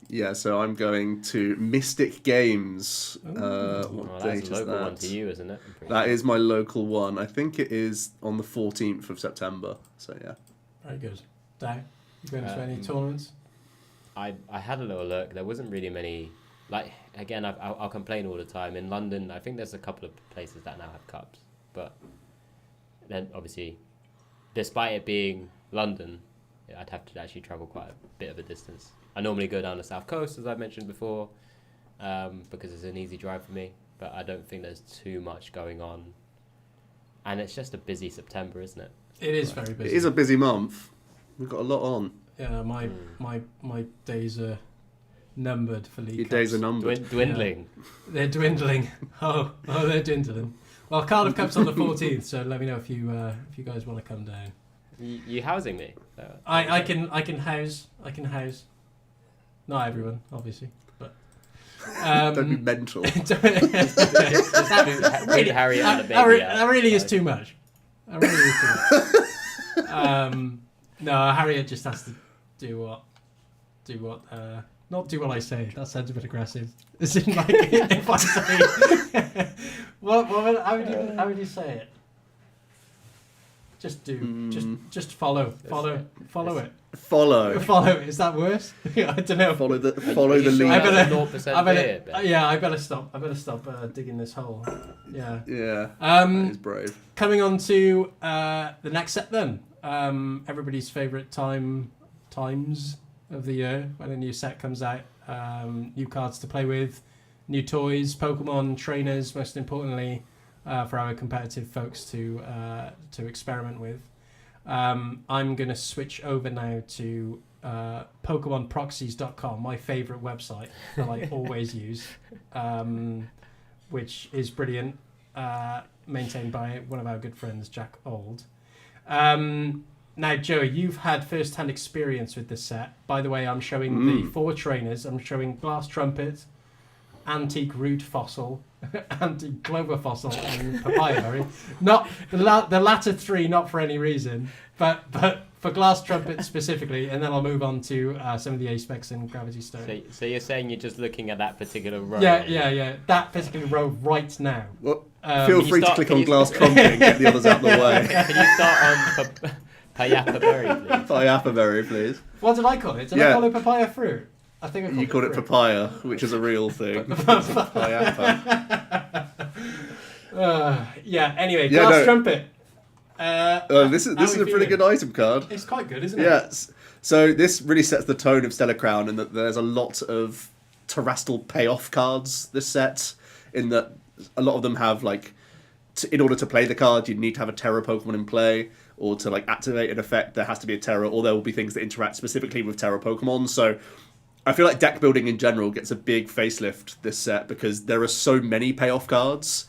Yeah, so I'm going to Mystic Games. What date is that? That's a local one to you, isn't it? That is my local one. I think it is on the 14th of September. So yeah. Very good. Dang, you going to any tournaments? I had a little look. There wasn't really many. Like again, I'll complain all the time. In London, I think there's a couple of places that now have cups, but then obviously, despite it being London, I'd have to actually travel quite a bit of a distance. I normally go down the south coast, as I mentioned before, because it's an easy drive for me. But I don't think there's too much going on, and it's just a busy September, isn't it? It is very busy. It is a busy month. We've got a lot on. Yeah, my days are numbered for League Your Cups. days are numbered. Dwindling. Yeah. They're dwindling. Oh, they're dwindling. Well, Cardiff Cup's on the 14th, so let me know if you guys want to come down. You housing me? I can house. Not everyone, obviously, but Don't be mental. Really Harry and the baby. That really is too much. That really is too much. No, Harriet just has to do what, not do what I say. That sounds a bit aggressive. It's in like if I say, how would you say it? Just do, just follow it. Follow. Follow. Is that worse? I don't know. Follow the lead. I better stop digging this hole. Yeah. Yeah. That is brave. Coming on to the next set then. Everybody's favourite times of the year when a new set comes out. New cards to play with, new toys, Pokemon trainers, most importantly, for our competitive folks to experiment with. I'm going to switch over now to PokemonProxies.com, my favourite website that I always use, which is brilliant, maintained by one of our good friends, Jack Old. Now, Joey, you've had first-hand experience with this set. By the way, I'm showing the 4 trainers. I'm showing Glass Trumpet, Antique Root Fossil, Antique Clover Fossil, and Papaya Berry. Not the latter 3, not for any reason, but for Glass Trumpet specifically, and then I'll move on to some of the ACE SPECs and Gravity Stone. So you're saying you're just looking at that particular row? Yeah. That particular row right now. Well, feel free to click on Glass Trumpet and get the others out of the way. Can you start on Papaya Berry, please? Papaya Berry, please. What did I call it? Did I call it Papaya Fruit? I think I called you called it papaya, which is a real thing. Papaya. Anyway, Glass Trumpet. This is a pretty good item card. It's quite good, isn't it? Yes. So this really sets the tone of Stellar Crown in that there's a lot of terrestrial payoff cards this set, in that a lot of them have like, in order to play the card, you need to have a Terra Pokemon in play, or to like activate an effect, there has to be a Terra, or there will be things that interact specifically with Terra Pokemon. So I feel like deck building in general gets a big facelift this set, because there are so many payoff cards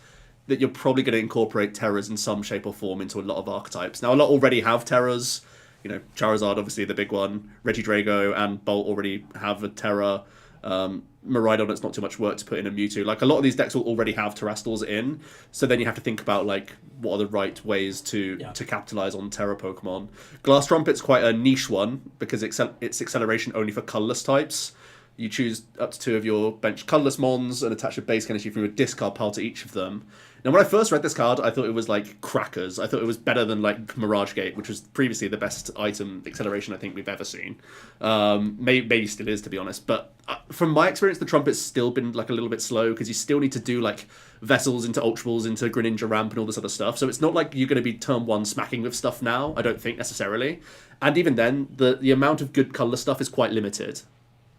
that you're probably going to incorporate Terras in some shape or form into a lot of archetypes. Now, a lot already have Terras. You know, Charizard, obviously the big one. Regidrago and Bolt already have a Terra. Miraidon, it's not too much work to put in a Mewtwo. Like, a lot of these decks will already have Terrastals in, so then you have to think about, like, what are the right ways to capitalize on Terra Pokemon. Glass Trumpet's quite a niche one, because it's acceleration only for colorless types. You choose up to 2 of your bench colorless mons and attach a base energy from your discard pile to each of them. Now, when I first read this card, I thought it was like crackers. I thought it was better than like Mirage Gate, which was previously the best item acceleration I think we've ever seen. Maybe still is, to be honest. But from my experience, the Trumpet's still been like a little bit slow, because you still need to do like vessels into Ultra Balls, into Greninja Ramp and all this other stuff. So it's not like you're going to be turn 1 smacking with stuff now, I don't think necessarily. And even then, the amount of good colorless stuff is quite limited.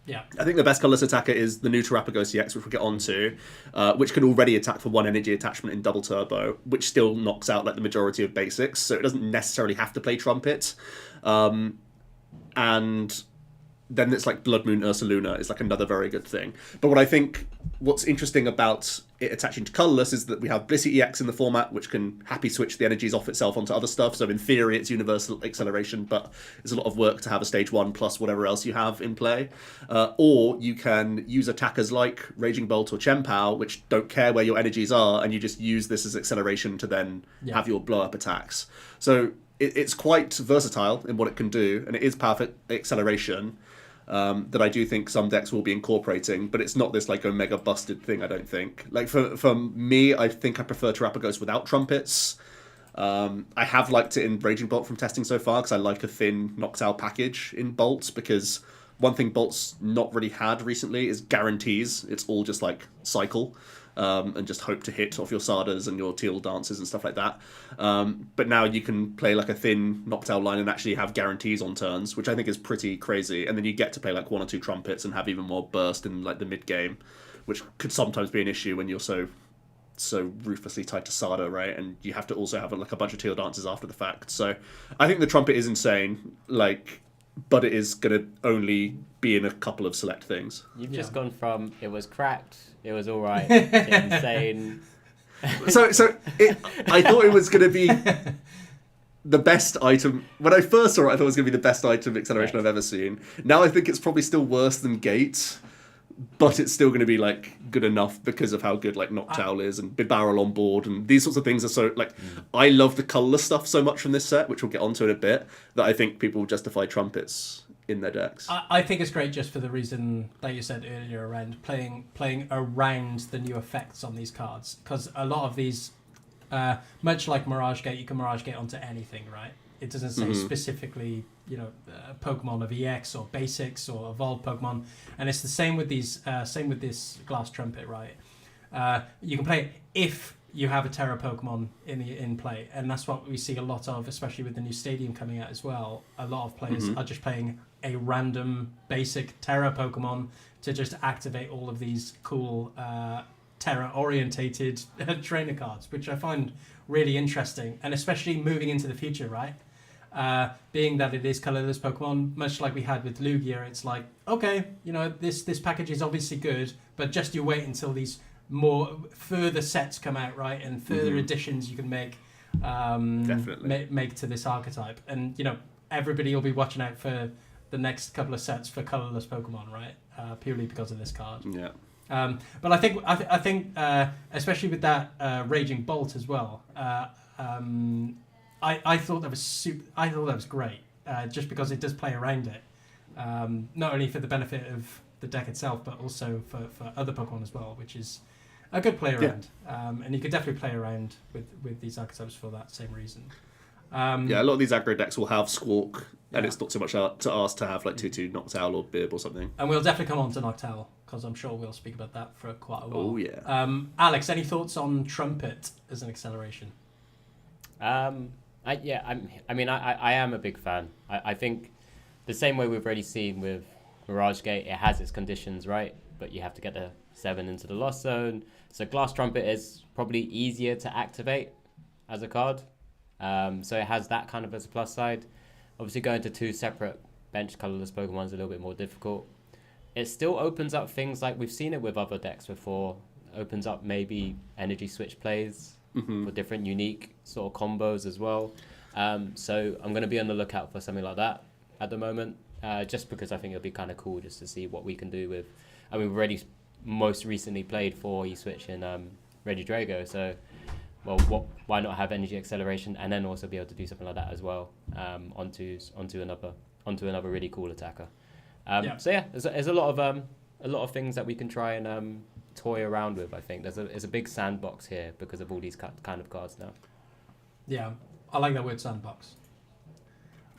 Yeah, I think the best colourless attacker is the new Terapagos EX, which we'll get onto, which can already attack for 1 energy attachment in double turbo, which still knocks out like the majority of basics, so it doesn't necessarily have to play Trumpet. And then it's like Blood Moon Ursaluna is like another very good thing. But what I think, what's interesting about it attaching to colourless is that we have Blissey EX in the format, which can happy switch the energies off itself onto other stuff. So in theory, it's universal acceleration, but it's a lot of work to have a stage 1 plus whatever else you have in play. Or you can use attackers like Raging Bolt or Chien-Pao, which don't care where your energies are, and you just use this as acceleration to then have your blow-up attacks. So it's quite versatile in what it can do, and it is powerful acceleration. That I do think some decks will be incorporating, but it's not this like Omega busted thing, I don't think. Like for me, I think I prefer Terrapagos without trumpets. I have liked it in Raging Bolt from testing so far, because I like a thin Noctowl package in Bolts, because one thing Bolt's not really had recently is guarantees. It's all just like cycle. And just hope to hit off your Sardas and your Teal Dances and stuff like that. But now you can play like a thin Noctowl line and actually have guarantees on turns, which I think is pretty crazy. And then you get to play like 1 or 2 trumpets and have even more burst in like the mid game, which could sometimes be an issue when you're so ruthlessly tied to Sarda, right? And you have to also have like a bunch of Teal Dances after the fact. So I think the trumpet is insane. But it is going to only be in a couple of select things. You've just gone from it was cracked, it was all right, insane. So I thought it was going to be the best item. When I first saw it, I thought it was going to be the best item acceleration I've ever seen. Now I think it's probably still worse than Gate, but it's still going to be like good enough because of how good like Noctowl is and Bibarel on board and these sorts of things are so like I love the colourless stuff so much from this set, which we'll get onto in a bit, that I think people will justify trumpets in their decks. I think it's great just for the reason that you said earlier around playing around the new effects on these cards, because a lot of these, much like Mirage Gate, you can Mirage Gate onto anything, right? It doesn't say specifically, Pokemon of EX or Basics or Evolved Pokemon, and it's the same with these. Same with this Glass Trumpet, right? You can play it if you have a Terra Pokemon in play, and that's what we see a lot of, especially with the new Stadium coming out as well. A lot of players are just playing a random basic Terra Pokemon to just activate all of these cool Terra-orientated trainer cards, which I find really interesting, and especially moving into the future, right? Being that it is colorless Pokemon, much like we had with Lugia, it's like, okay, this package is obviously good, but just you wait until these more further sets come out, right, and further additions you can make to this archetype, and everybody will be watching out for the next couple of sets for colorless Pokemon, right? Purely because of this card. Yeah. But I think especially with that Raging Bolt as well. I thought that was great, just because it does play around it, not only for the benefit of the deck itself, but also for other Pokemon as well, which is a good play around. And you could definitely play around with these archetypes for that same reason. A lot of these aggro decks will have Squawk, and it's not so much to ask to have like 2/2 Noctowl or Bib or something. And we'll definitely come on to Noctowl, because I'm sure we'll speak about that for quite a while. Oh yeah. Alex, any thoughts on Trumpet as an acceleration? I am a big fan. I think the same way we've already seen with Mirage Gate, it has its conditions, right? But you have to get the 7 into the Lost Zone. So Glass Trumpet is probably easier to activate as a card. So it has that kind of as a plus side. Obviously going to 2 separate bench colorless Pokemon is a little bit more difficult. It still opens up things like we've seen it with other decks before. Opens up maybe energy switch plays for different unique sort of combos as well. So I'm going to be on the lookout for something like that at the moment, just because I think it'll be kind of cool just to see what we can do with. I mean, we've already most recently played 4 E-Switch in Regidrago, so why not have energy acceleration and then also be able to do something like that as well onto another really cool attacker. So yeah, there's a lot of things that we can try and toy around with. I think there's a big sandbox here because of all these kind of cards now. Yeah, I like that word sandbox.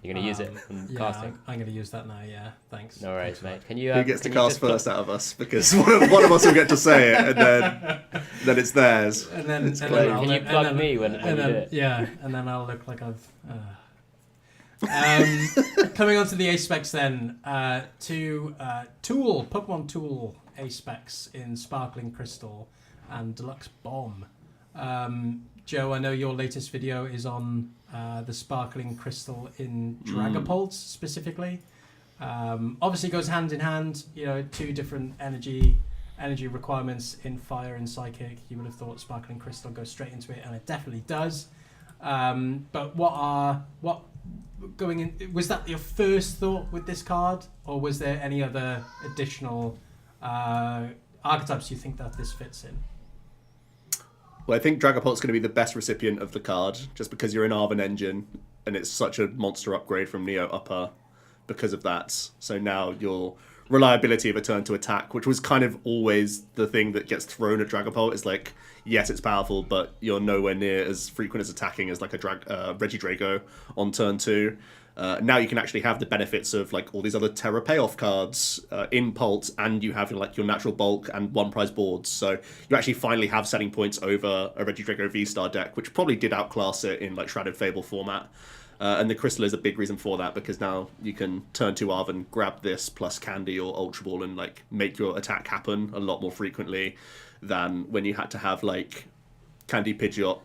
You're going to use it in casting? I'm going to use that now, yeah. Thanks. No worries, mate. Can you? Who gets to cast first out of us? Because one of us will get to say it, and then it's theirs. And then can you plug me when you do it? Yeah, and then I'll look like I've... coming on to the ACE SPECs then, to Pokemon Tool ACE SPECs in Sparkling Crystal and Deluxe Bomb. Joe, I know your latest video is on the Sparkling Crystal in Dragapult specifically. Obviously goes hand in hand, 2 different energy energy requirements in Fire and Psychic, you would have thought Sparkling Crystal goes straight into it, and it definitely does. But going in, was that your first thought with this card, or was there any other additional archetypes you think that this fits in? Well, I think Dragapult's going to be the best recipient of the card, just because you're in Arven Engine, and it's such a monster upgrade from Neo Upper because of that. So now your reliability of a turn to attack, which was kind of always the thing that gets thrown at Dragapult, is like, yes, it's powerful, but you're nowhere near as frequent as attacking as like a Regidrago on turn 2. Now you can actually have the benefits of like all these other Terra payoff cards in Pult, and you have like your natural bulk and 1 prize boards. So you actually finally have selling points over a Regidrago V-Star deck, which probably did outclass it in like Shrouded Fable format. And the Crystal is a big reason for that, because now you can turn to Arven, grab this plus Candy or Ultra Ball, and like make your attack happen a lot more frequently than when you had to have like Candy Pidgeot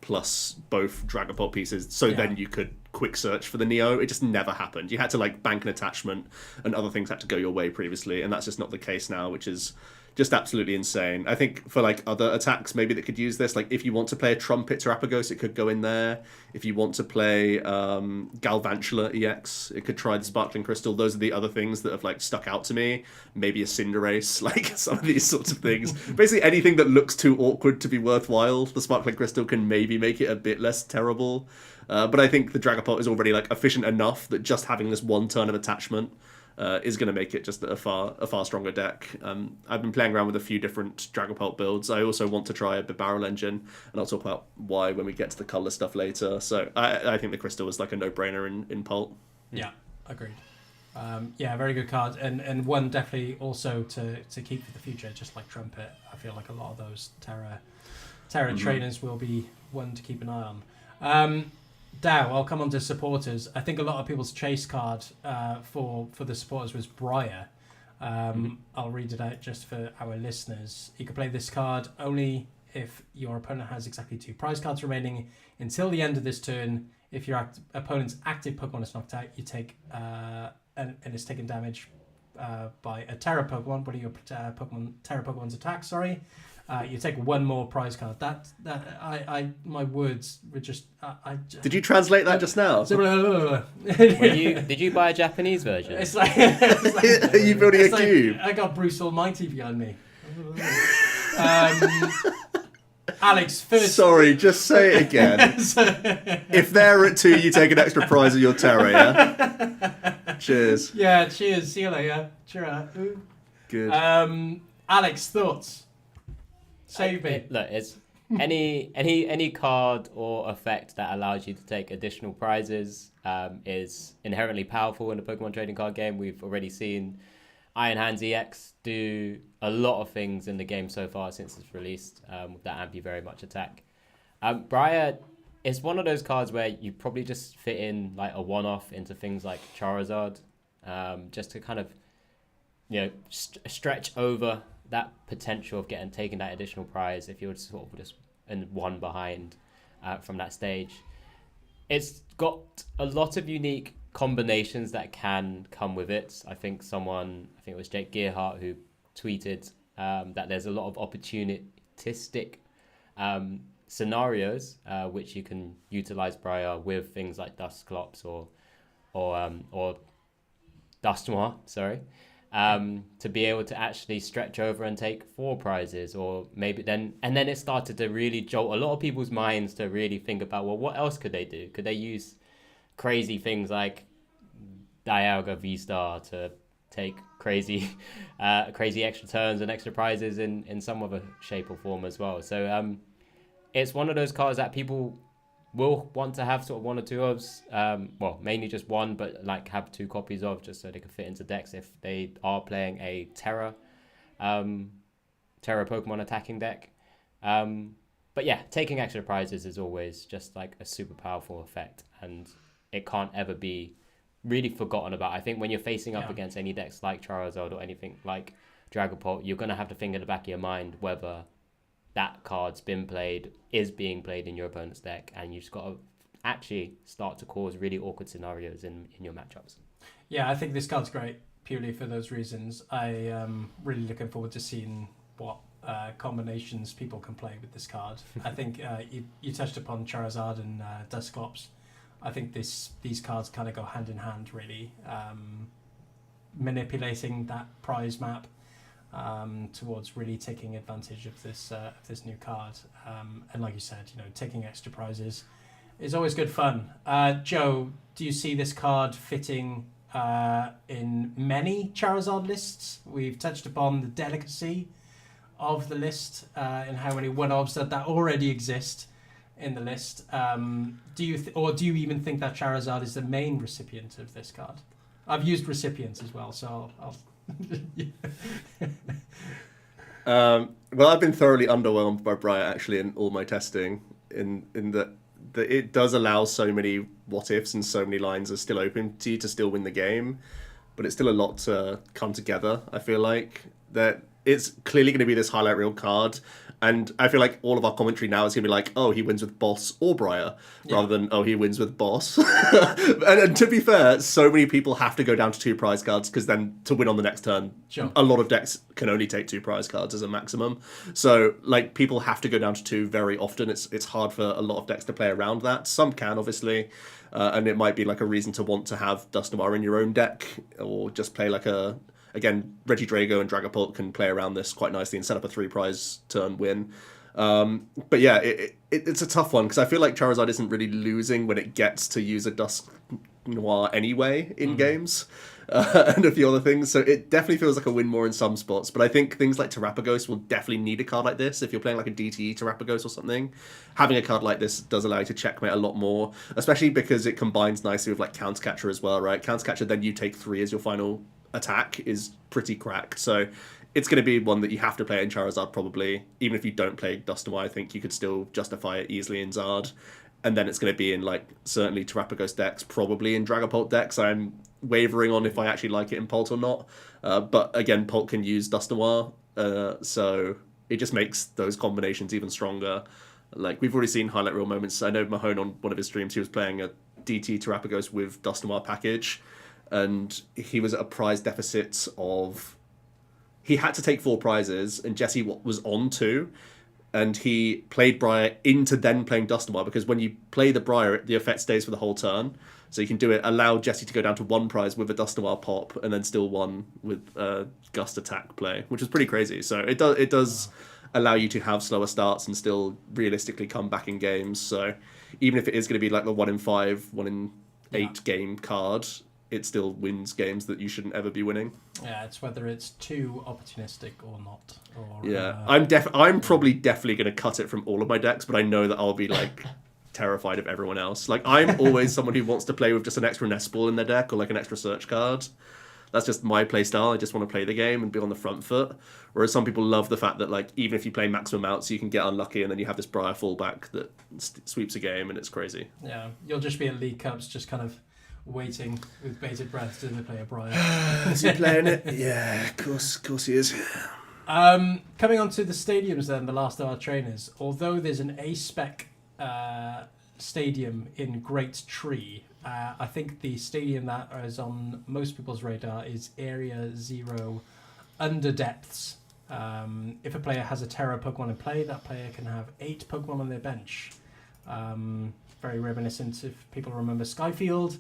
plus both Dragapult pieces. So then you could quick search for the Neo. It just never happened. You had to like bank an attachment, and other things had to go your way previously, and that's just not the case now, which is just absolutely insane. I think for like other attacks maybe that could use this, like if you want to play a Trumpet Terapagos, it could go in there. If you want to play Galvantula EX, it could try the Sparkling Crystal. Those are the other things that have like stuck out to me. Maybe a Cinderace, like some of these sorts of things. Basically anything that looks too awkward to be worthwhile, the Sparkling Crystal can maybe make it a bit less terrible. But I think the Dragapult is already like efficient enough that just having this 1 turn of attachment is going to make it just a far stronger deck. I've been playing around with a few different Dragapult builds. I also want to try a Barrel Engine, and I'll talk about why when we get to the colour stuff later. So I think the Crystal is like a no-brainer in Pult. Yeah, agreed. Very good card, and one definitely also to keep for the future, just like Trumpet. I feel like a lot of those Terra trainers will be one to keep an eye on. Dow, I'll come on to supporters. I think a lot of people's chase card for the supporters was Brier. I'll read it out just for our listeners. You can play this card only if your opponent has exactly 2 prize cards remaining until the end of this turn. If your opponent's active Pokemon is knocked out, you take and is taken damage by a Terra Pokemon. One of your Terra Pokemon's attacks. Sorry. You take 1 more prize card. My words were just. Did you translate that just now? Did you buy a Japanese version? It's like are you building a cube? I got Bruce Almighty behind me. Alex, first. Sorry, just say it again. If they're at 2, you take an extra prize of your Terra. Yeah. Cheers. Yeah, cheers. See you later. Cheers. Good. Alex, thoughts. Save me. Look, it's any card or effect that allows you to take additional prizes is inherently powerful in the Pokemon trading card game. We've already seen Iron Hands EX do a lot of things in the game so far since it's released with that anti-very much attack. Brier is one of those cards where you probably just fit in like a one-off into things like Charizard, just to kind of stretch over that potential of taking that additional prize if you were sort of just in 1 behind from that stage. It's got a lot of unique combinations that can come with it. I think it was Jake Gearhart who tweeted that there's a lot of opportunistic scenarios which you can utilize Brier with things like Dusclops or Dusknoir, to be able to actually stretch over and take 4 prizes, or maybe then it started to really jolt a lot of people's minds to really think about, well, what else could they do? Could they use crazy things like Dialga V-Star to take crazy extra turns and extra prizes in some other shape or form as well? So it's one of those cards that people will want to have sort of 1 or 2 of, mainly just 1, but like have 2 copies of, just so they can fit into decks if they are playing a Terra Pokemon attacking deck. But yeah, taking extra prizes is always just like a super powerful effect, and it can't ever be really forgotten about. I think when you're facing up against any decks like Charizard or anything like Dragapult, you're going to have to think in the back of your mind whether that card's been played, is being played in your opponent's deck, and you just got to actually start to cause really awkward scenarios in your matchups. Yeah, I think this card's great. purely for those reasons. I am really looking forward to seeing what combinations people can play with this card. I think you touched upon Charizard and Dusclops. I think these cards kind of go hand in hand, really. Manipulating that prize map towards really taking advantage of this new card. And like you said, taking extra prizes is always good fun. Joe, do you see this card fitting in many Charizard lists? We've touched upon the delicacy of the list and how many one-offs that already exist in the list. Do you even think that Charizard is the main recipient of this card? I've used recipients as well, so I'll well, I've been thoroughly underwhelmed by Brier actually in all my testing. In that it does allow so many what ifs and so many lines are still open to you to still win the game, but it's still a lot to come together. I feel like that it's clearly going to be this highlight reel card, and I feel like all of our commentary now is going to be like, oh, he wins with Boss or Brier, rather than, oh, he wins with Boss. and to be fair, so many people have to go down to 2 prize cards, because then to win on the next turn, a lot of decks can only take 2 prize cards as a maximum. So, like, people have to go down to 2 very often. It's hard for a lot of decks to play around that. Some can, obviously, and it might be like a reason to want to have Dust Noir in your own deck, or just play like a... Again, Regidrago and Dragapult can play around this quite nicely and set up a 3 prize turn win. But yeah, it's a tough one, because I feel like Charizard isn't really losing when it gets to use a Dusk Noir anyway in games, and a few other things. So it definitely feels like a win more in some spots. But I think things like Terrapagos will definitely need a card like this. If you're playing like a DTE Terrapagos or something, having a card like this does allow you to checkmate a lot more, especially because it combines nicely with like Countercatcher as well, right? Countercatcher, then you take 3 as your final attack is pretty cracked, so it's going to be one that you have to play in Charizard probably. Even if you don't play Dust Noir, I think you could still justify it easily in Zard, and then it's going to be in like certainly Terrapagos decks, probably in Dragapult decks. I'm wavering on if I actually like it in Pult or not, but again, Pult can use Dust Noir, so it just makes those combinations even stronger. Like, we've already seen highlight reel moments. I know Mahone on one of his streams, he was playing a DT Terrapagos with Dust Noir package, and he was at a prize deficit of... He had to take 4 prizes, and Jesse was on 2, and he played Brier into then playing Dust Noir, because when you play the Brier, the effect stays for the whole turn. So you can do it, allow Jesse to go down to 1 prize with a Dust Noir pop, and then still 1 with Gust attack play, which is pretty crazy. So it does allow you to have slower starts and still realistically come back in games. So even if it is going to be like the 1 in 5, 1 in 8 game card, it still wins games that you shouldn't ever be winning. Yeah, it's whether it's too opportunistic or not. Or, yeah, I'm probably definitely going to cut it from all of my decks, but I know that I'll be like terrified of everyone else. Like, I'm always someone who wants to play with just an extra Nest Ball in their deck or like an extra search card. That's just my play style. I just want to play the game and be on the front foot. Whereas some people love the fact that, like, even if you play maximum outs, you can get unlucky and then you have this Brier fallback that sweeps a game, and it's crazy. Yeah, you'll just be at League Cups just kind of waiting with bated breath to play a Brier. Is he playing it? Yeah, of course he is. Coming on to the stadiums then, the last of our trainers. Although there's an ACE SPEC stadium in Great Tree, I think the stadium that is on most people's radar is Area 0 Under Depths. If a player has a Terra Pokemon in play, that player can have 8 Pokemon on their bench. Very reminiscent, if people remember Skyfield,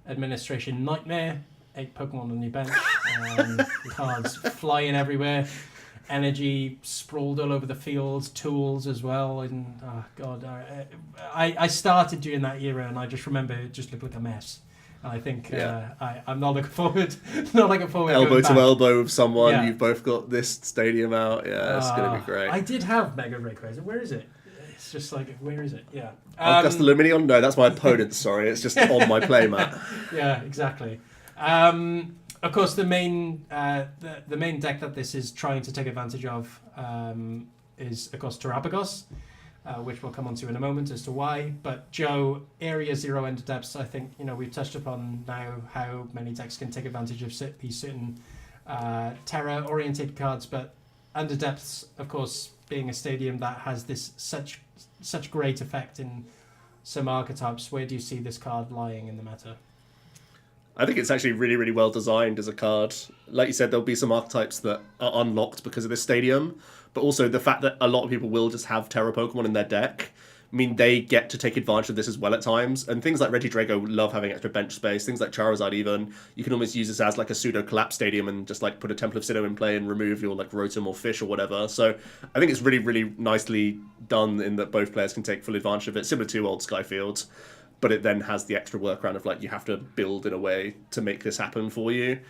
Administration Nightmare, 8 Pokemon on your bench, cards flying everywhere, energy sprawled all over the field, tools as well, and oh god, I started during that era, and I just remember it just looked like a mess. And I think I'm not looking forward. Elbow to elbow with someone, yeah. You've both got this stadium out. Yeah, it's gonna be great. I did have Mega Rayquaza. Where is it? It's just like, where is it? Yeah. Augusta Luminion? No, that's my opponent. Sorry, it's just on my playmat. Yeah, exactly. Of course, the main deck that this is trying to take advantage of is, of course, Terrapagos, which we'll come on to in a moment as to why. But Joe, Area 0 Under Depths, I think, we've touched upon now how many decks can take advantage of these certain Terra-oriented cards, but Under Depths, of course, being a stadium that has this such great effect in some archetypes, where do you see this card lying in the meta? I think it's actually really, really well designed as a card. Like you said, there'll be some archetypes that are unlocked because of this stadium, but also the fact that a lot of people will just have Terra Pokemon in their deck. I mean, they get to take advantage of this as well at times. And things like Regidrago love having extra bench space. Things like Charizard even, you can almost use this as like a pseudo-collapse stadium and just like put a Temple of Sinnoh in play and remove your like Rotom or Fish or whatever. So I think it's really, really nicely done in that both players can take full advantage of it, similar to old Skyfield. But it then has the extra workaround of like you have to build in a way to make this happen for you.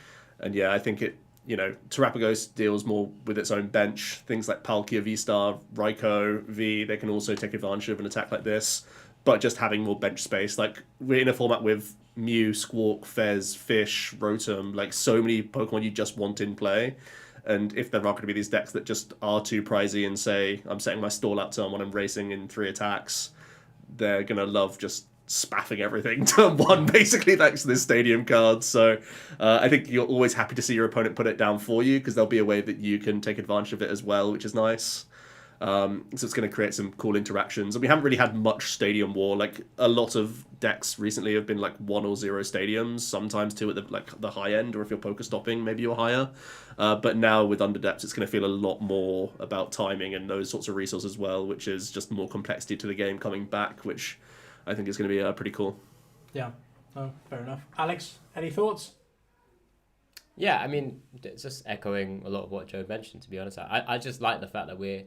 And yeah, I think it, Terrapagos deals more with its own bench. Things like Palkia, V-Star, Raikou, V, they can also take advantage of an attack like this. But just having more bench space. Like, we're in a format with Mew, Squawk, Fez, Fish, Rotom, like so many Pokemon you just want in play. And if there are going to be these decks that just are too pricey and say, I'm setting my stall out turn 1 and racing in 3 attacks, they're going to love just spaffing everything turn 1 basically thanks to this stadium card. So I think you're always happy to see your opponent put it down for you because there'll be a way that you can take advantage of it as well, which is nice. So it's going to create some cool interactions, and we haven't really had much stadium war. Like, a lot of decks recently have been like 1 or 0 stadiums, sometimes 2 at the high end, or if you're poker stopping maybe you're higher, but now with Underdepths it's going to feel a lot more about timing and those sorts of resources as well, which is just more complexity to the game coming back, which I think is going to be pretty cool. Yeah, oh, fair enough. Alex, any thoughts? Yeah, I mean, it's just echoing a lot of what Joe mentioned, to be honest. I just like the fact that we're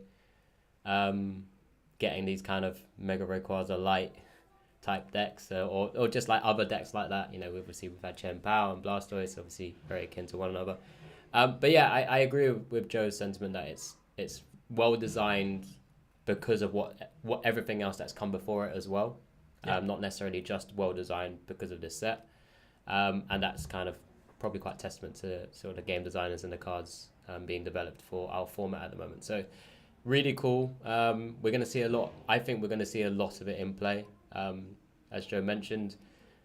getting these kind of Mega Rayquaza light type decks, or just like other decks like that. We've had Chien-Pao and Blastoise, obviously very akin to one another. But yeah, I agree with Joe's sentiment that it's well designed because of what everything else that's come before it as well. Yeah. Not necessarily just well designed because of this set, and that's kind of probably quite testament to sort of the game designers and the cards being developed for our format at the moment. So really cool. We're going to see a lot. I think we're going to see a lot of it in play. As Joe mentioned,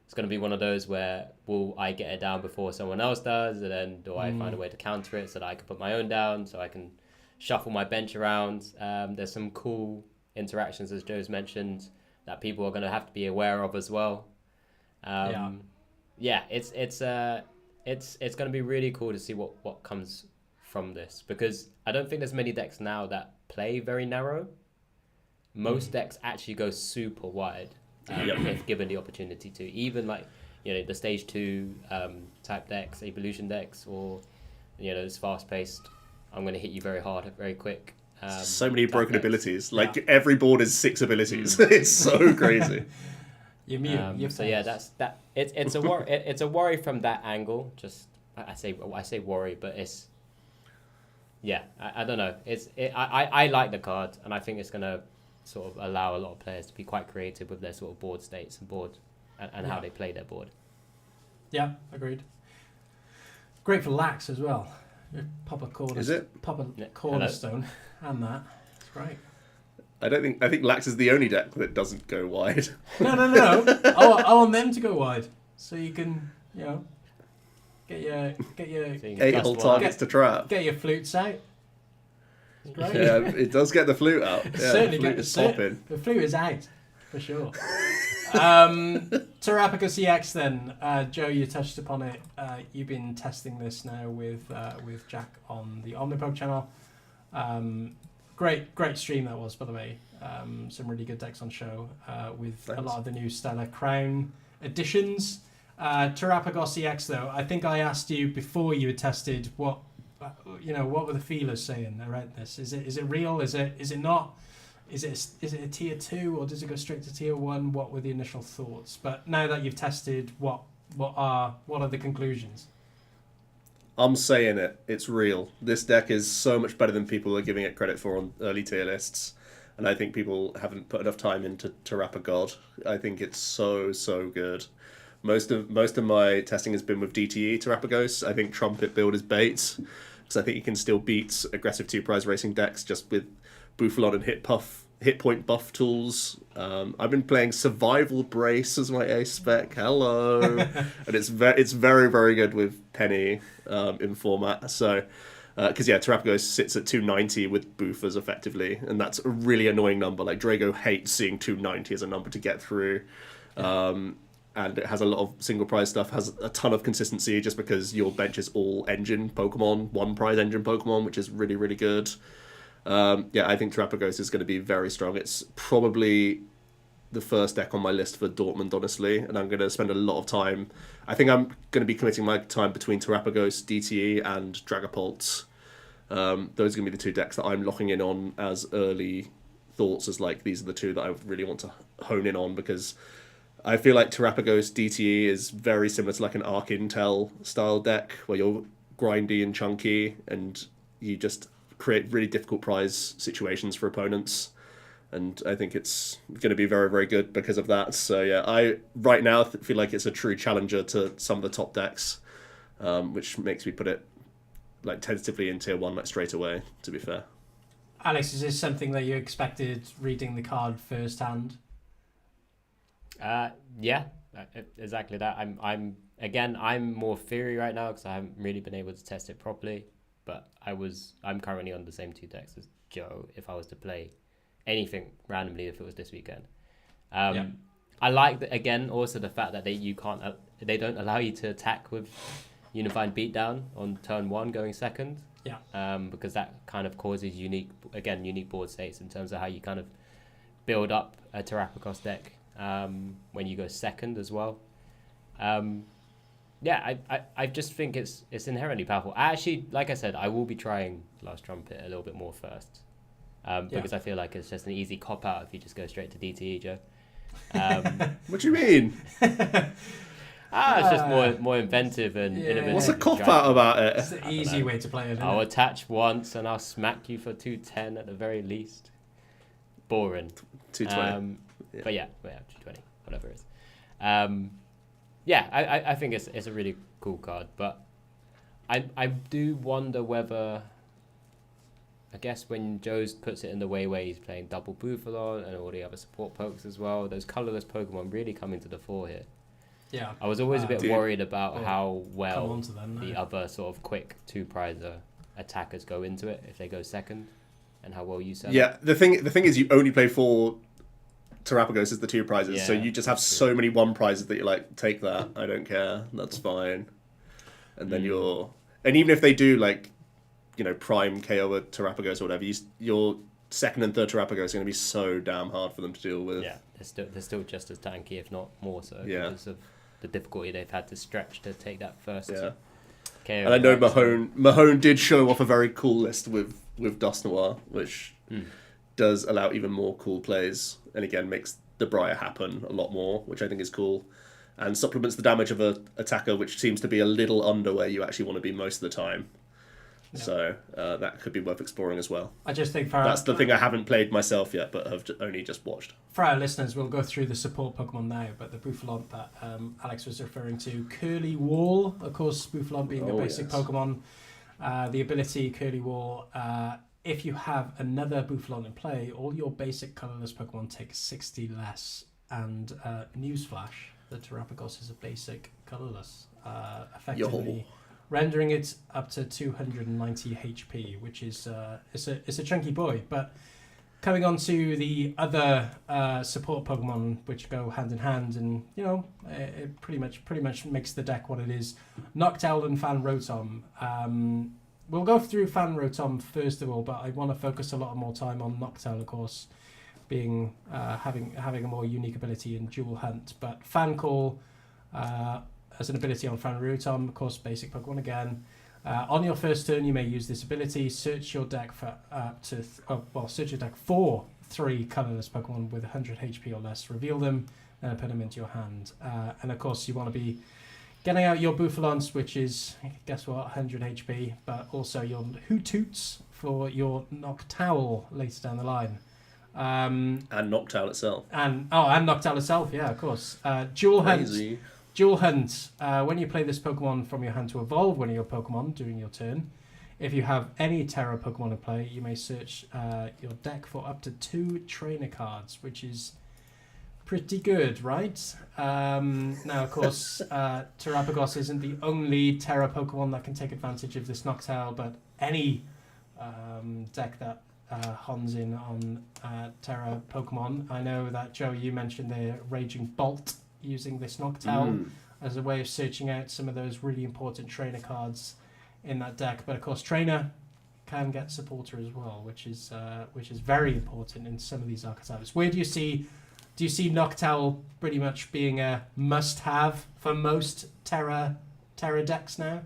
it's going to be one of those where will I get it down before someone else does, and then do I find a way to counter it so that I can put my own down, so I can shuffle my bench around. There's some cool interactions, as Joe's mentioned, that people are going to have to be aware of as well. It's going to be really cool to see what comes from this, because I don't think there's many decks now that play very narrow. Most decks actually go super wide if given the opportunity to. Even like the stage 2 type decks, evolution decks, or this fast paced. I'm going to hit you very hard, very quick. So many broken abilities. Like every board is 6 abilities. It's so crazy. You're mute. So yeah, that's that. It's a worry. It's a worry from that angle. Just I say worry, but it's I don't know. I like the card, and I think it's gonna sort of allow a lot of players to be quite creative with their sort of board states and how they play their board. Yeah, agreed. Great for Lax as well. Pop a cornerstone and that. It's great. I think Lax is the only deck that doesn't go wide. No. I want them to go wide, so you can get your 8 whole targets to trap. Get your flutes out. It's great. Yeah, it does get the flute out. Yeah, certainly the flute is popping. The flute is out for sure. Terrapagos EX then. Joe, you touched upon it. You've been testing this now with Jack on the Omnipod channel. Great stream that was, by the way. Some really good decks on show with Thanks. A lot of the new Stellar Crown additions. Terrapagos EX though, I think I asked you before you had tested what were the feelers saying around this? Is it real? Is it not? Is it a tier 2 or does it go straight to tier 1? What were the initial thoughts? But now that you've tested, what are the conclusions? I'm saying it's real. This deck is so much better than people are giving it credit for on early tier lists, and I think people haven't put enough time into Terrapagod. I think it's so good. Most of my testing has been with DTE Terrapagos. I think Trumpet build is bait, because I think you can still beat aggressive 2-prize racing decks just with Bufalon and hit point buff tools. I've been playing Survival Brace as my ACE spec. Hello, and it's very very good with Penny in format. So because Terrapagos sits at 290 with Boofers effectively, and that's a really annoying number. Like Drago hates seeing 290 as a number to get through. and it has a lot of single prize stuff, has a ton of consistency just because your bench is all engine Pokemon, one prize engine Pokemon, which is really, really good. I think Terapagos is going to be very strong. It's probably the first deck on my list for Dortmund, honestly, and I'm going to spend a lot of time. I think I'm going to be committing my time between Terapagos, DTE, and Dragapult. Those are going to be the two decks that I'm locking in on as early thoughts, as like these are the two that I really want to hone in on, because I feel like Terapagos DTE is very similar to like an Arc Intel style deck where you're grindy and chunky and you just create really difficult prize situations for opponents. And I think it's going to be very, very good because of that. So yeah, I right now feel like it's a true challenger to some of the top decks, which makes me put it like tentatively in tier 1 like straight away, to be fair. Alex, is this something that you expected reading the card firsthand? Yeah, exactly that. I'm more theory right now because I haven't really been able to test it properly. But I'm currently on the same 2 decks as Joe. If I was to play anything randomly, if it was this weekend, I like again also the fact that they don't allow you to attack with Unified Beatdown on turn 1 going second. Yeah. Because that kind of causes unique board states in terms of how you kind of build up a Terapagos deck. When you go second as well. I just think it's inherently powerful. I actually, like I said, I will be trying Last Trumpet a little bit more first. Because I feel like it's just an easy cop-out if you just go straight to DTE, Joe. What do you mean? It's just more inventive and innovative. What's a cop-out about it? It's the easy way to play it, I'll attach once and I'll smack you for 210 at the very least. Boring. 220. But yeah, 220, whatever it is. I think it's a really cool card, but I do wonder whether, I guess when Joe's puts it in the way where he's playing double Bufalon and all the other support pokes as well, those colourless Pokemon really come into the fore here. Yeah. I was always a bit worried about how well the other sort of quick 2-prizer attackers go into it if they go second, and how well you sell it. The thing is you only play 4 Terapagos as the 2 prizes, so you just have so many 1 prizes that you're like, take that, I don't care, that's fine. And then and even if they do like, prime KO a Terapagos or whatever, your second and third Terapagos are going to be so damn hard for them to deal with. Yeah, they're still just as tanky, if not more so, because of the difficulty they've had to stretch to take that first KO. And I know Mahone did show off a very cool list with Dusknoir, which does allow even more cool plays, and again makes the Brier happen a lot more, which I think is cool, and supplements the damage of a attacker, which seems to be a little under where you actually want to be most of the time. Yeah. So that could be worth exploring as well. I just think that's the thing I haven't played myself yet, but have only just watched. For our listeners, we'll go through the support Pokemon now, but the Bufalon that Alex was referring to, Curly Wall, of course, Bufalon being the basic Pokemon, the ability Curly Wall, if you have another Bufalon in play, all your basic colourless Pokemon take 60 less. And newsflash, the Terapagos is a basic colourless, effectively rendering it up to 290 HP, which is it's a chunky boy. But coming on to the other support Pokemon, which go hand in hand, and it pretty much makes the deck what it is. Noctowl and Fan Rotom. We'll go through Fan Rotom first of all, but I want to focus a lot more time on Noctowl, of course, being having a more unique ability in Dual Hunt. But Fan Call as an ability on Fan Rotom, of course, basic Pokemon again. On your first turn, you may use this ability. Search your deck for search your deck for 3 colourless Pokemon with 100 HP or less. Reveal them and put them into your hand. And of course, you want to be getting out your Bufalons, which is, guess what, 100 HP, but also your Hootoots for your Noctowl later down the line. And Noctowl itself. And Noctowl itself, yeah, of course. Dual Hunt. Dual Hunt. When you play this Pokemon from your hand to evolve one of your Pokemon during your turn, if you have any Terra Pokemon in play, you may search your deck for up to 2 trainer cards, which is pretty good, right? Now, of course, Terapagos isn't the only Terra Pokemon that can take advantage of this Noctowl, but any deck that hones in on Terra Pokemon. I know that, Joe, you mentioned the Raging Bolt using this Noctowl as a way of searching out some of those really important trainer cards in that deck. But of course, trainer can get supporter as well, which is very important in some of these archetypes. Where do you see Noctowl pretty much being a must-have for most Terra decks now?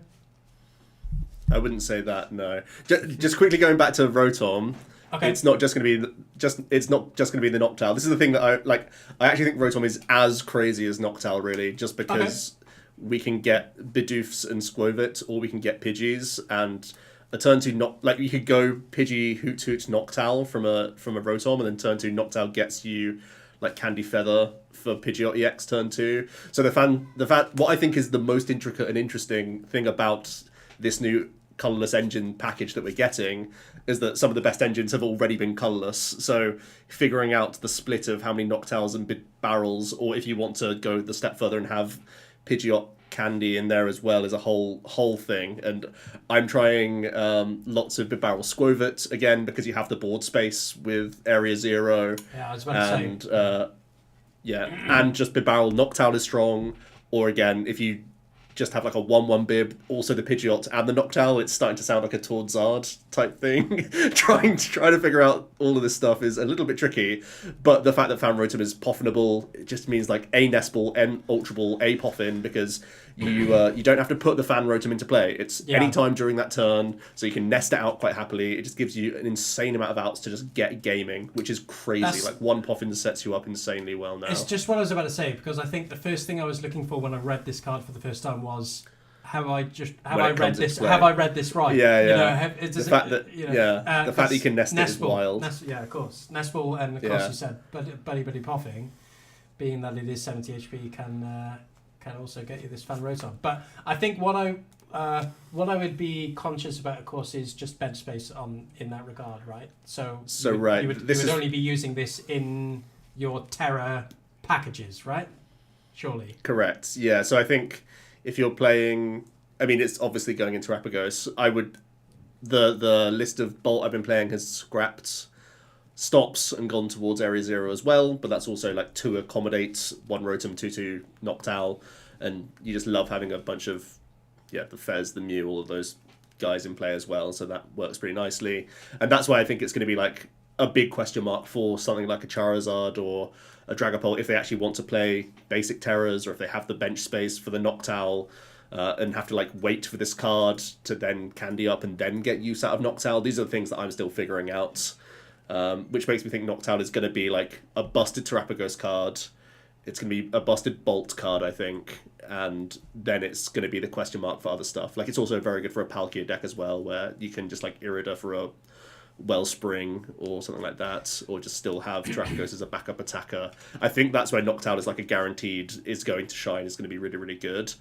I wouldn't say that. No. Just quickly going back to Rotom. Okay. It's not just going to be the Noctowl. This is the thing that I like. I actually think Rotom is as crazy as Noctowl, really, just because we can get Bidoofs and Squovit, or we can get Pidgeys, and a turn 2 you could go Pidgey, Hoot Noctowl from a Rotom, and then turn 2 Noctowl gets you like Candy Feather for Pidgeot EX turn 2. So what I think is the most intricate and interesting thing about this new colourless engine package that we're getting is that some of the best engines have already been colourless. So figuring out the split of how many Noctowls and Barrels, or if you want to go the step further and have Pidgeot Candy in there as well, is a whole thing. And I'm trying lots of Barrel Squovit again because you have the board space with Area Zero. Yeah, I was about to say. And just Barrel Noctowl is strong. Or again, if you just have like a 1/1 Bib, also the Pidgeot and the Noctowl, it's starting to sound like a Tordzard type thing. trying to figure out all of this stuff is a little bit tricky, but the fact that Fan Rotom is poffinable, it just means like A Nest Ball, N Ultra Ball, A Poffin, because you don't have to put the Fan Rotom into play. It's any time during that turn, so you can nest it out quite happily. It just gives you an insane amount of outs to just get gaming, which is crazy. Like one Poffin sets you up insanely well now. It's just what I was about to say, because I think the first thing I was looking for when I read this card for the first time was, have I read this right? Yeah. The fact that you can nest it is wild. Of course. Nest Ball, and of course you said Buddy Poffing, being that it is 70 HP, can also get you this Fan Rotom. But I think what I would be conscious about, of course, is just bench space in that regard, right? You would only be using this in your Terra packages, right? Surely. Correct. Yeah. So I think if you're playing, I mean, it's obviously going into Terrapagos. The list of Bolt I've been playing has scrapped Stops and gone towards Area Zero as well, but that's also like to accommodate one Rotom, 2/2 Noctowl, and you just love having a bunch of the Fez, the Mew, all of those guys in play as well, so that works pretty nicely. And that's why I think it's going to be like a big question mark for something like a Charizard or a Dragapult if they actually want to play basic Terras, or if they have the bench space for the Noctowl and have to like wait for this card to then candy up and then get use out of Noctowl. These are the things that I'm still figuring out. Which makes me think Noctowl is going to be like a busted Terrapagos card. It's going to be a busted Bolt card, I think. And then it's going to be the question mark for other stuff. Like, it's also very good for a Palkia deck as well, where you can just like Irida for a Wellspring or something like that, or just still have Terrapagos as a backup attacker. I think that's where Noctowl is like a guaranteed is going to shine, is going to be really, really good.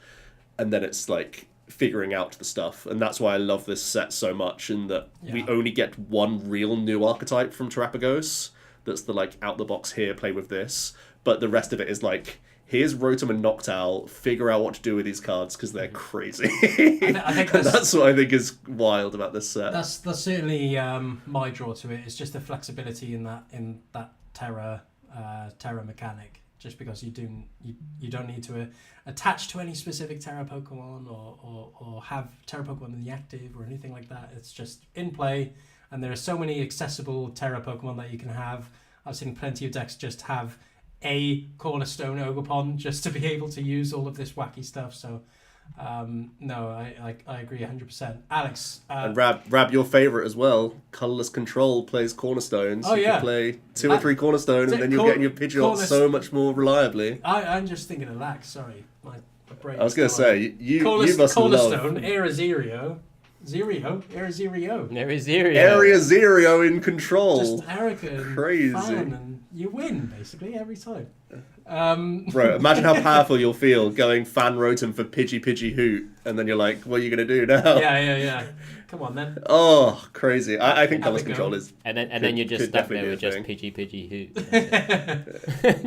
And then it's like figuring out the stuff, and that's why I love this set so much, in that we only get one real new archetype from Terrapagos that's the like out the box here, play with this, but the rest of it is like, here's Rotom and Noctowl, figure out what to do with these cards because they're crazy. I think that's what I think is wild about this set. That's certainly my draw to it. It's just the flexibility in that Terra mechanic. Just because you don't need to attach to any specific Terra Pokemon or have Terra Pokemon in the active or anything like that. It's just in play, and there are so many accessible Terra Pokemon that you can have. I've seen plenty of decks just have a Cornerstone Ogerpon just to be able to use all of this wacky stuff. So, no, I agree 100%. Alex. And Rab, your favourite as well. Colourless Control plays Cornerstones. You can play 2 or 3 Cornerstone, and then you're getting your Pidgeot so much more reliably. I'm just thinking of Lax, sorry. My brain. I was going to say, you must Cornerstone, love... Area Zero in Control. Just arrogant. Crazy. Fan, and you win, basically, every time. Bro, imagine how powerful you'll feel going Fan Rotom for Pidgey Hoot, and then you're like, what are you going to do now? Yeah. Come on, then. Oh, crazy. I think Colourless Control is... And then you're just stuck there with just Pidgey Hoot.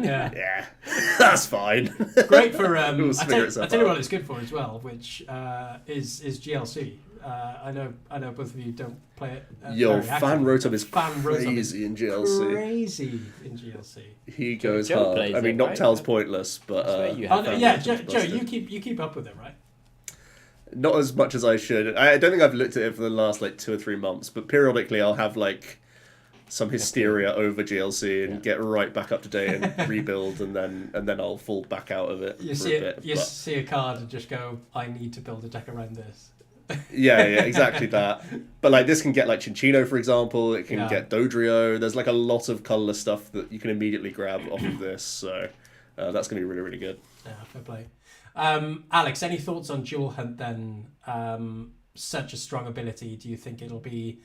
Yeah, that's fine. Great for... I tell you what it's good for as well, which is GLC. I know both of you don't play it. Yo, Fan Rotom is crazy in GLC. Crazy in GLC. He goes Joe hard. I mean, Noctowl's pointless, but Joe, you keep up with it, right? Not as much as I should. I don't think I've looked at it for the last 2 or 3 months, but periodically I'll have some hysteria over GLC and get right back up to date and rebuild, and then I'll fall back out of it you for see a bit. You see a card and just go, I need to build a deck around this. Yeah, exactly that. But this can get Cinccino, for example. It can get Dodrio. There's a lot of colourless stuff that you can immediately grab off of this. So that's going to be really, really good. Yeah, fair play. Alex, any thoughts on Duel Hunt then? Such a strong ability. Do you think it'll be...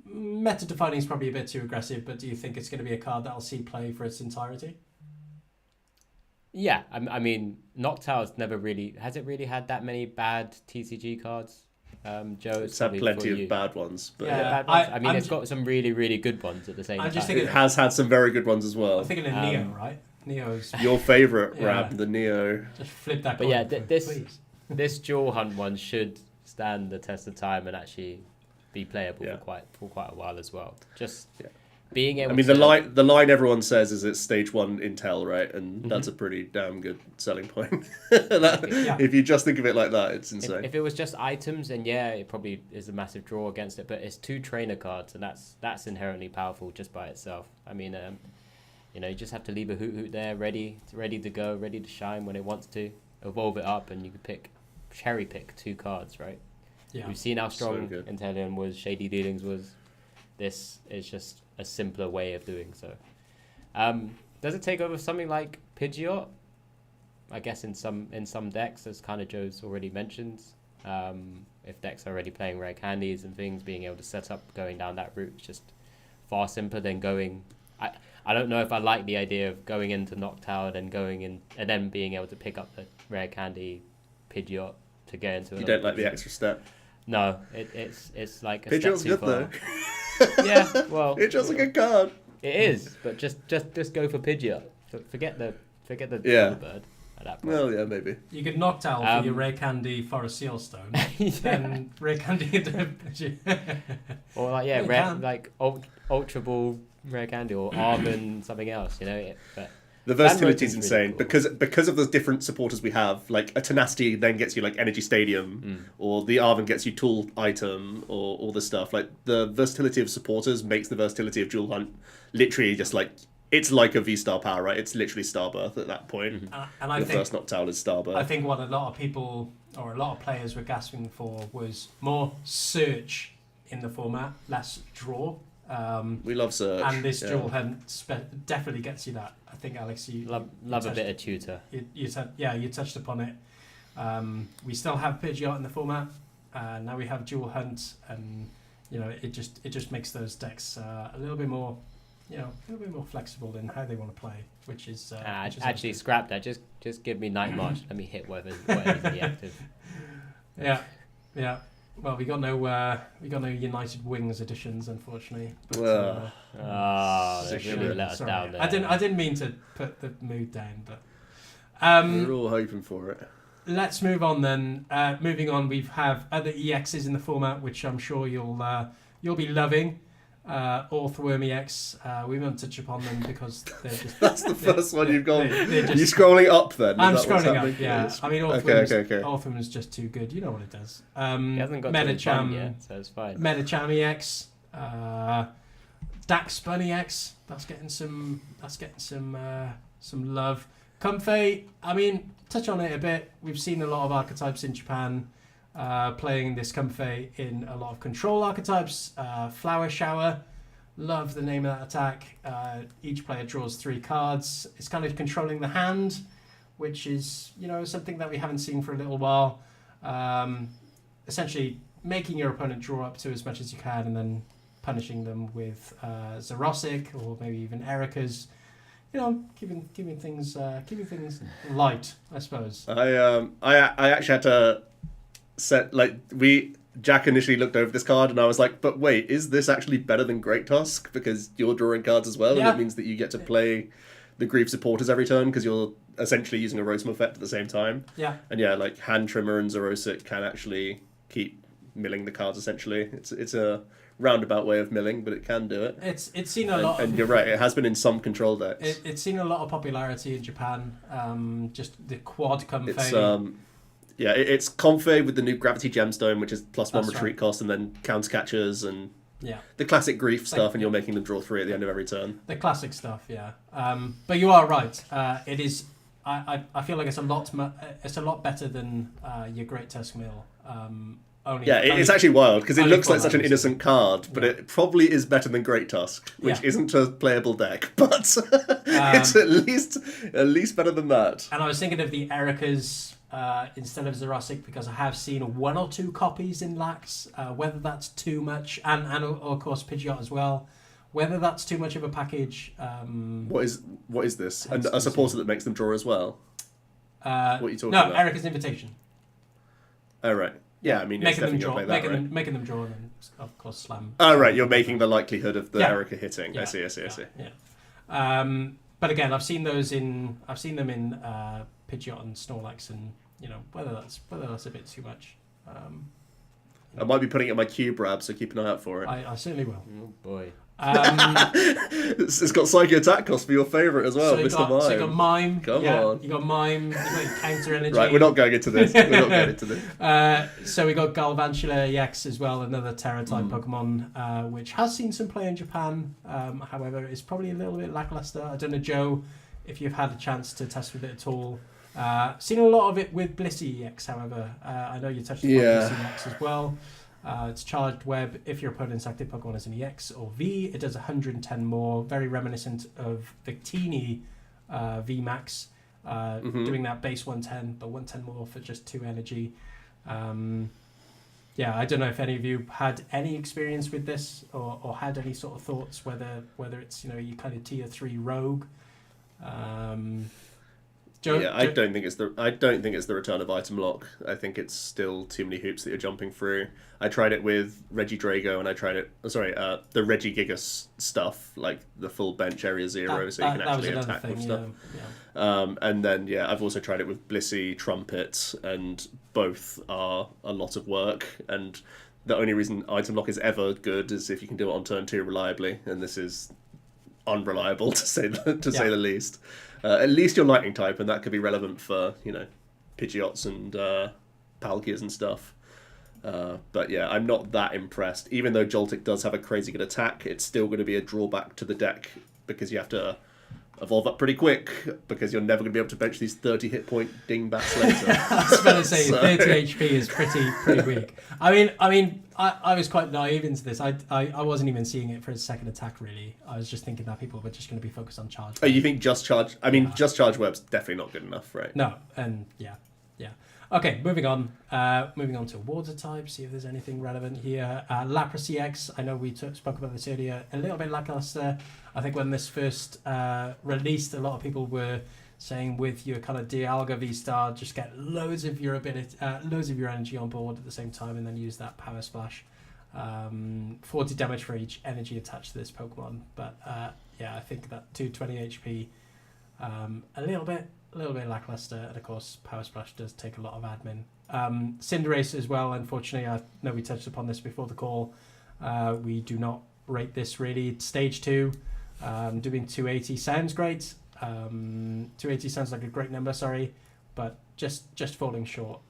Meta defining is probably a bit too aggressive, but do you think it's going to be a card that'll see play for its entirety? Yeah, I mean, Noctowl's never really... Has it really had that many bad TCG cards? Joe, it's had plenty of bad ones. But bad ones. It's got some really, really good ones at the same time. It has had some very good ones as well. I'm thinking of Neo, right? Neo's your favourite, Rab, the Neo. Just flip that. But yeah, this Duel Hunt one should stand the test of time and actually be playable for quite a while as well. Just being able. I mean, the line everyone says is it's stage 1 intel, right? And that's a pretty damn good selling point. If you just think of it like that, it's insane. If it was just items, then it probably is a massive draw against it. But it's 2 trainer cards, and that's inherently powerful just by itself. I mean, you just have to leave a Hoot there, ready to go, ready to shine when it wants to. Evolve it up, and you can cherry pick 2 cards, right? Yeah. We've seen how strong Inteleon was, Shady Dealings was. This is just a simpler way of doing so. Does it take over something like Pidgeot? I guess in some decks, as kind of Joe's already mentioned. If decks are already playing rare candies and things, being able to set up going down that route is just far simpler than going... I don't know if I like the idea of going into Noctowl and going in and then being able to pick up the rare candy Pidgeot to get into. You don't like the extra step. No, it's like a Pidgeot's step too good far. though. Yeah, well, Pidgeot's a good card. It is, but just go for Pidgeot. Forget the other bird at that point. Well, yeah, maybe. You could Noctowl for your rare candy Forest Sealstone, then rare candy into Pidgeot. Or Ultra Ball rare candy or Arven something else, but the versatility is insane really cool. because of the different supporters we have. A Tenacity then gets you Energy Stadium, or the Arven gets you Tool Item, or all this stuff. The versatility of supporters makes the versatility of Duel Hunt literally just it's like a V-Star power, right? It's literally Starbirth at that point. And I think first Noctowl is Starbirth. I think what a lot of people or a lot of players were gasping for was more search in the format, less draw. We love search, and this Duel Hunt definitely gets you that. I think, Alex, you love a bit of tutor. You touched upon it. We still have Pidgeot in the format. Now we have Duel Hunt, and it just makes those decks a little bit more, a little bit more flexible in how they want to play, which is actually scrap that. Just give me Night March. Let me hit whatever's in the active. Yeah. Well, we got no United Wings editions, unfortunately. But, they really let us down there. I didn't mean to put the mood down, but we're all hoping for it. Let's move on then. Moving on, we have other EXs in the format, which I'm sure you'll be loving. Orthworm EX. We won't touch upon them because they're just... That's the first one you've gone... You're scrolling up then? I'm scrolling up, yeah. I mean, Orthworm is Okay. just too good. You know what it does. He hasn't got Metacham yet, so it's fine. Metacham EX. Dax Spun EX. That's getting some love. Comfey, I mean, touch on it a bit. We've seen a lot of archetypes in Japan playing this Comfey in a lot of control archetypes. Flower Shower, love the name of that attack. Each player draws 3 cards. It's kind of controlling the hand, which is something that we haven't seen for a little while. Essentially making your opponent draw up to as much as you can and then punishing them with Zerosic or maybe even Erica's. Keeping things light, I suppose. I actually had to set Jack initially looked over this card and I was like, but wait, is this actually better than Great Tusk? Because you're drawing cards as well, and it means that you get to play the Grief supporters every turn because you're essentially using a Rotom effect at the same time. Yeah. And Hand Trimmer and Zerosic can actually keep milling the cards essentially. It's a roundabout way of milling, but it can do it. It's seen a lot. And you're right, it has been in some control decks. It's seen a lot of popularity in Japan. Just the quad Comfey. It's Comfey with the new Gravity Gemstone, which is +1 That's retreat right. cost, and then counter catchers and Yeah. the classic grief stuff, and you're making them draw 3 at the end of every turn. The classic stuff, yeah. But you are right. It is. I feel like it's a lot better than your Great Tusk Mill. It's actually wild because it looks like such an items. innocent card, but it probably is better than Great Tusk, which isn't a playable deck, but it's at least better than that. And I was thinking of the Ericas instead of Zerosic because I have seen 1 or 2 copies in Lax. Whether that's too much, and of course Pidgeot as well. Whether that's too much of a package. What is this? And a supporter that makes them draw as well. What are you talking about? No, Erica's Invitation. Oh right. Yeah, I mean, making them draw, play that, making them draw, and then of course slam. Oh right, you're making the likelihood of the Erica hitting. Yeah. I see. Yeah. But again, I've seen them in Pidgeot and Snorlax, and whether that's a bit too much. I might be putting it in my cube rab, so keep an eye out for it. I certainly will. Oh boy. It's got Psychic Attack cost for your favourite as well, Mr. Mime. So you got Mime. Come on. You got Mime. You got Counter Energy. Right, we're not going into this. So we got Galvantula EX as well, another Terra-type Pokemon, which has seen some play in Japan. However, it's probably a little bit lackluster. I don't know, Joe, if you've had a chance to test with it at all. Seen a lot of it with Blissey EX, however. I know you touched upon Blissey EX as well. It's Charged Web. If your opponent's active Pokemon is an EX or V, it does 110 more. Very reminiscent of Victini VMAX, doing that base 110, but 110 more for just 2 energy. I don't know if any of you had any experience with this or had any sort of thoughts whether it's you kind of tier 3 rogue. I don't think it's the return of item lock. I think it's still too many hoops that you're jumping through. I tried it with Regidrago, and I tried it. The Regigigas stuff, like the full bench area 0, so you can actually attack with stuff. And then I've also tried it with Blissey, Trumpet, and both are a lot of work. And the only reason item lock is ever good is if you can do it on turn 2 reliably, and this is unreliable to say the least. At least you're lightning type, and that could be relevant for Pidgeots and Palkias and stuff. But I'm not that impressed. Even though Joltik does have a crazy good attack, it's still going to be a drawback to the deck because you have to evolve up pretty quick because you're never going to be able to bench these 30 hit point dingbats later. I was going to say 30 HP is pretty weak. I mean, I was quite naive into this. I wasn't even seeing it for his second attack really. I was just thinking that people were just going to be focused on charge. Oh, you think just charge? I mean, just charge web's definitely not good enough, right? No, and yeah. Okay, moving on. Moving on to water types. See if there's anything relevant here. Lapras EX. I know we spoke about this earlier. A little bit lackluster. I think when this first released, a lot of people were saying with your kind of Dialga V-Star, just get loads of your ability, loads of your energy on board at the same time, and then use that Power Splash. 40 damage for each energy attached to this Pokemon. But I think that 220 HP, a little bit lackluster, and of course Power Splash does take a lot of admin. Cinderace as well, unfortunately, I know we touched upon this before the call. We do not rate this really. Stage 2, doing 280 sounds great. 280 sounds like a great number, but just falling short.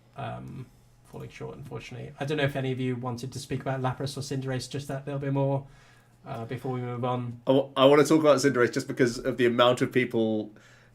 Unfortunately. I don't know if any of you wanted to speak about Lapras or Cinderace just that little bit more before we move on. I want to talk about Cinderace just because of the amount of people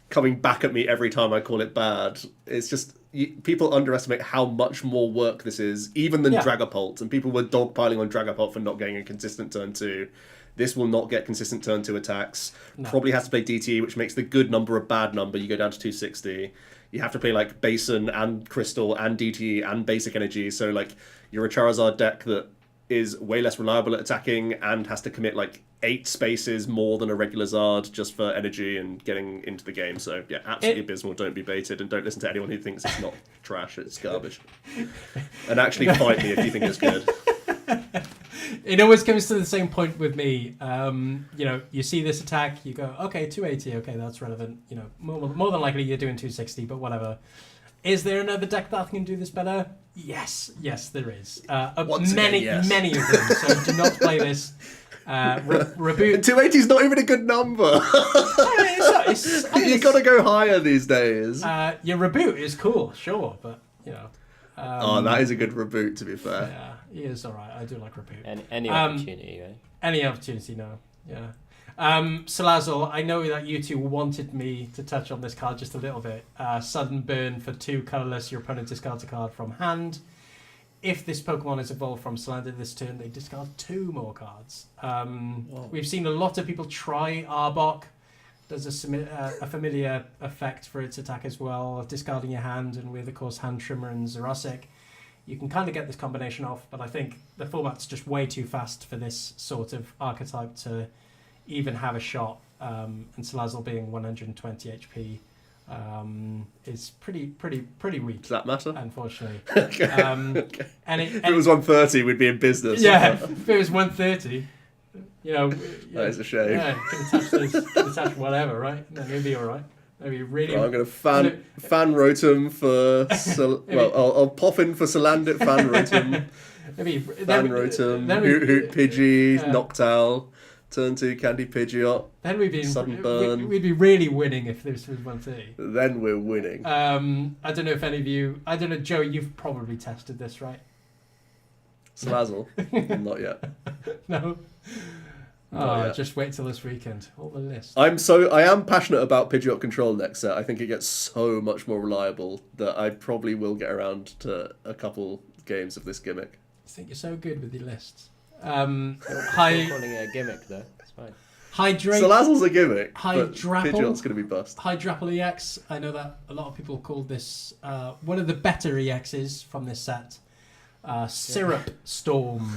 coming back at me every time I call it bad. It's just people underestimate how much more work this is, even than Dragapult, and people were dogpiling on Dragapult for not getting a consistent turn 2. This will not get consistent turn 2 attacks. No. Probably has to play DTE, which makes the good number a bad number. You go down to 260. You have to play like Basin and Crystal and DTE and Basic Energy. So like you're a Charizard deck that is way less reliable at attacking and has to commit like 8 spaces more than a regular Zard just for energy and getting into the game. So yeah, absolutely abysmal. Don't be baited, and don't listen to anyone who thinks it's not trash. It's garbage. And actually fight me if you think it's good. It always comes to the same point with me. You see this attack, you go, okay, 280, okay, that's relevant. More than likely you're doing 260, but whatever. Is there another deck that can do this better? Yes, there is. Many of them. So do not play this. Reboot. 280 is not even a good number. You got to go higher these days. Your reboot is cool, sure, but you know. That is a good reboot, to be fair. Yeah, he is alright. I do like reboot. Any opportunity, right? Any opportunity, no. Yeah. Salazzle, I know that you two wanted me to touch on this card just a little bit. Sudden burn for 2 colourless, your opponent discards a card from hand. If this Pokemon is evolved from Salander this turn, they discard 2 more cards. We've seen a lot of people try Arbok. There's a familiar effect for its attack as well, discarding your hand, and with, of course, Hand Trimmer and Zerosic. You can kind of get this combination off, but I think the format's just way too fast for this sort of archetype to even have a shot. And Salazzle being 120 HP is pretty weak. Does that matter? Unfortunately. Okay. Okay. If it was 130, we'd be in business. Yeah, if it was 130, that is a shame. Yeah, can attach this, attach whatever, right? Then it'll be all right. Maybe really. Right, I'm going to fan Rotom for. I'll pop in for Salandit, fan Rotom. Fan Rotom, Hoot Pidgey, Noctowl. Turn 2 Candy Pidgeot. Then Sudden Burn. We'd be really winning if this was 130. Then we're winning. I don't know if any of you. I don't know, Joe. You've probably tested this, right? Salazzle? Not yet. No. Yet. Just wait till this weekend. All the list. I am passionate about Pidgeot control next set. I think it gets so much more reliable that I probably will get around to a couple games of this gimmick. I think you're so good with your lists. Calling it a gimmick though. It's fine. Salazzle's a gimmick. Hydrapple. Pidgeot's going to be bust. Hydrapple EX. I know that a lot of people call this one of the better EXs from this set. Syrup Storm.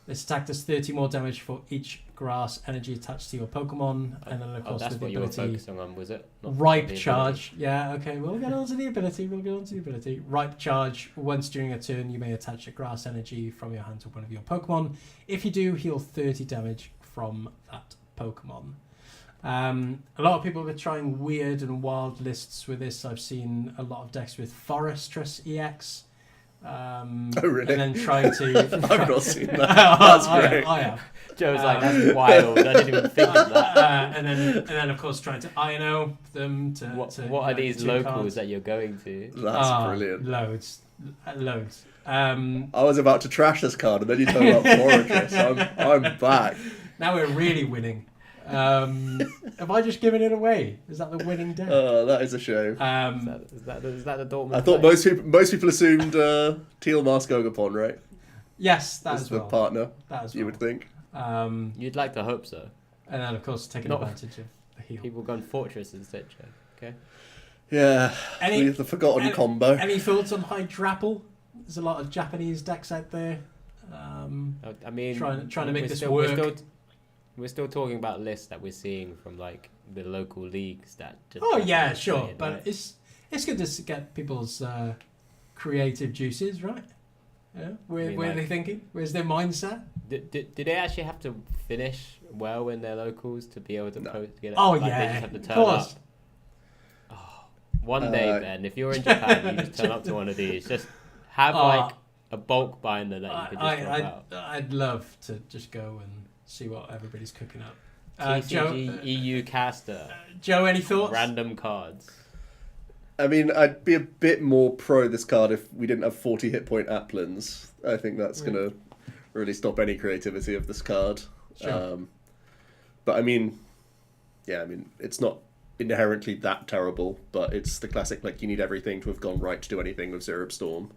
This attack does 30 more damage for each grass energy attached to your Pokemon, and then of course that's with the what you were ability focusing on, was it? Ripe Charge. Yeah, okay. We'll get on to the ability. Ripe Charge. Once during a turn, you may attach a grass energy from your hand to one of your Pokemon. If you do, heal 30 damage from that Pokemon. A lot of people are trying weird and wild lists with this. I've seen a lot of decks with Forestress EX. Oh really? And then trying to. I've not seen that. That's great. I have. Joe's like, that's wild. I didn't even think of that. And then of course trying to INO them to. What are these locals cards that you're going to? That's brilliant. Loads. I was about to trash this card, and then you told me about Forestress. I'm back. Now we're really winning. Have I just given it away? Is that the winning deck? That is a shame. Is that the Dortmund? I thought most people assumed Teal Mask Ogapon, right? Yes, that as well. The partner. That as well. You would think. You'd like to hope so. And then of course taking advantage of the heal. People gone Fortress instead, Joe. Okay. Yeah. The forgotten combo. Any thoughts on Hydrapple? There's a lot of Japanese decks out there. I mean, trying to make this work. We're still talking about lists that we're seeing from like the local leagues that. Sure, playing, but right? it's good to get people's creative juices, right? Yeah, where are they thinking? Where's their mindset? Did they actually have to finish well in their locals to be able to get it? Oh like, yeah, they just have to turn up. Oh, one day, Ben, if you're in Japan, you just turn up to one of these. Just have like a bulk binder that you could just drop out. I'd love to just go and see what everybody's cooking up. TCG Joe, EU caster. Joe, any thoughts? Random cards. I mean, I'd be a bit more pro this card if we didn't have 40 hit point Applins. I think that's going to really stop any creativity of this card. Sure. But I mean, it's not inherently that terrible, but it's the classic, like, you need everything to have gone right to do anything with Syrup Storm.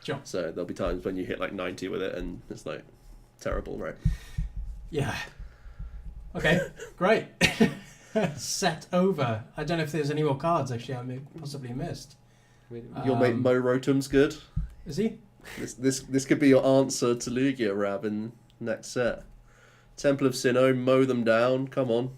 Sure. So there'll be times when you hit like 90 with it and it's like terrible, right? Yeah. Okay, great. Set over. I don't know if there's any more cards actually I may possibly missed. Your mate Mo Rotom's good. Is he? This could be your answer to Lugia Rab in next set. Temple of Sinnoh, mow them down. Come on,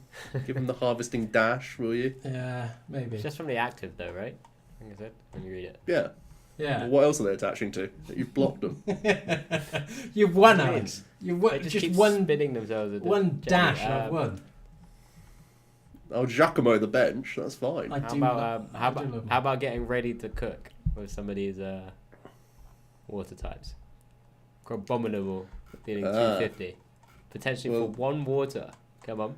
give them the harvesting dash, will you? Yeah, maybe. It's just from the active though, right? I think it's it when you read it. Yeah. Yeah. Well, what else are they attaching to? You've blocked them. You've won, Alex. They just keep one spinning themselves. One dash. I've won. I'll Giacomo the bench. That's fine. How about getting ready to cook? with some of these water types. Abominable dealing 250. Potentially for one water. Come on.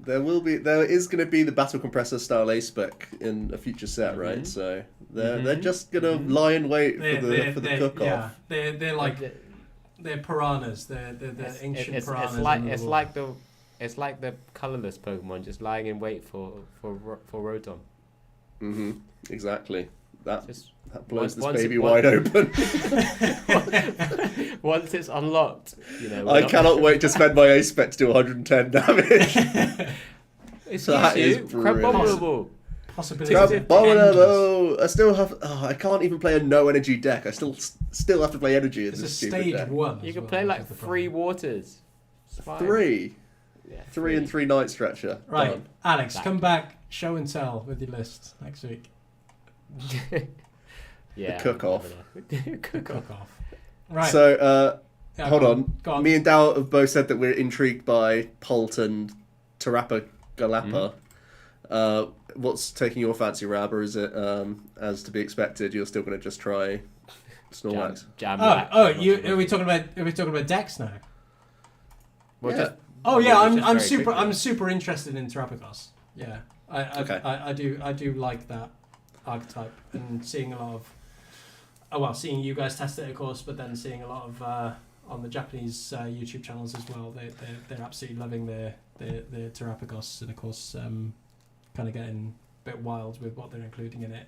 There is going to be the Battle Compressor style ACE SPEC in a future set, right? So they're just going to lie in wait for the cook off. Yeah, they're like they're piranhas. They're ancient piranhas. It's like the colorless Pokemon just lying in wait for Rotom. Exactly. That blows this baby wide open. Once it's unlocked, I cannot wait to spend my ACE SPEC to do 110 damage. It's Abominable. Possibility. Abominable. I still have. I can't even play a no energy deck. I still have to play energy in this stupid stage deck. 1. You can play like 3 waters. 3. Yeah, 3 and 3 night stretcher. Right, Done. Alex, come back, show and tell with your list next week. Yeah. The cook-off. Cook-off. Right. So, hold Go on. Me and Dow have both said that we're intrigued by Pult and Tarapa Galapa. What's taking your fancy, Rab, or is it, as to be expected, you're still going to just try Snorlax? Are we talking about decks now? Well, yeah. I'm super interested in Terrapagos. Yeah, I do like that archetype, and seeing a lot of seeing you guys test it, of course, but then seeing a lot of on the Japanese YouTube channels as well. They're absolutely loving their Terrapagos, and of course kind of getting a bit wild with what they're including in it.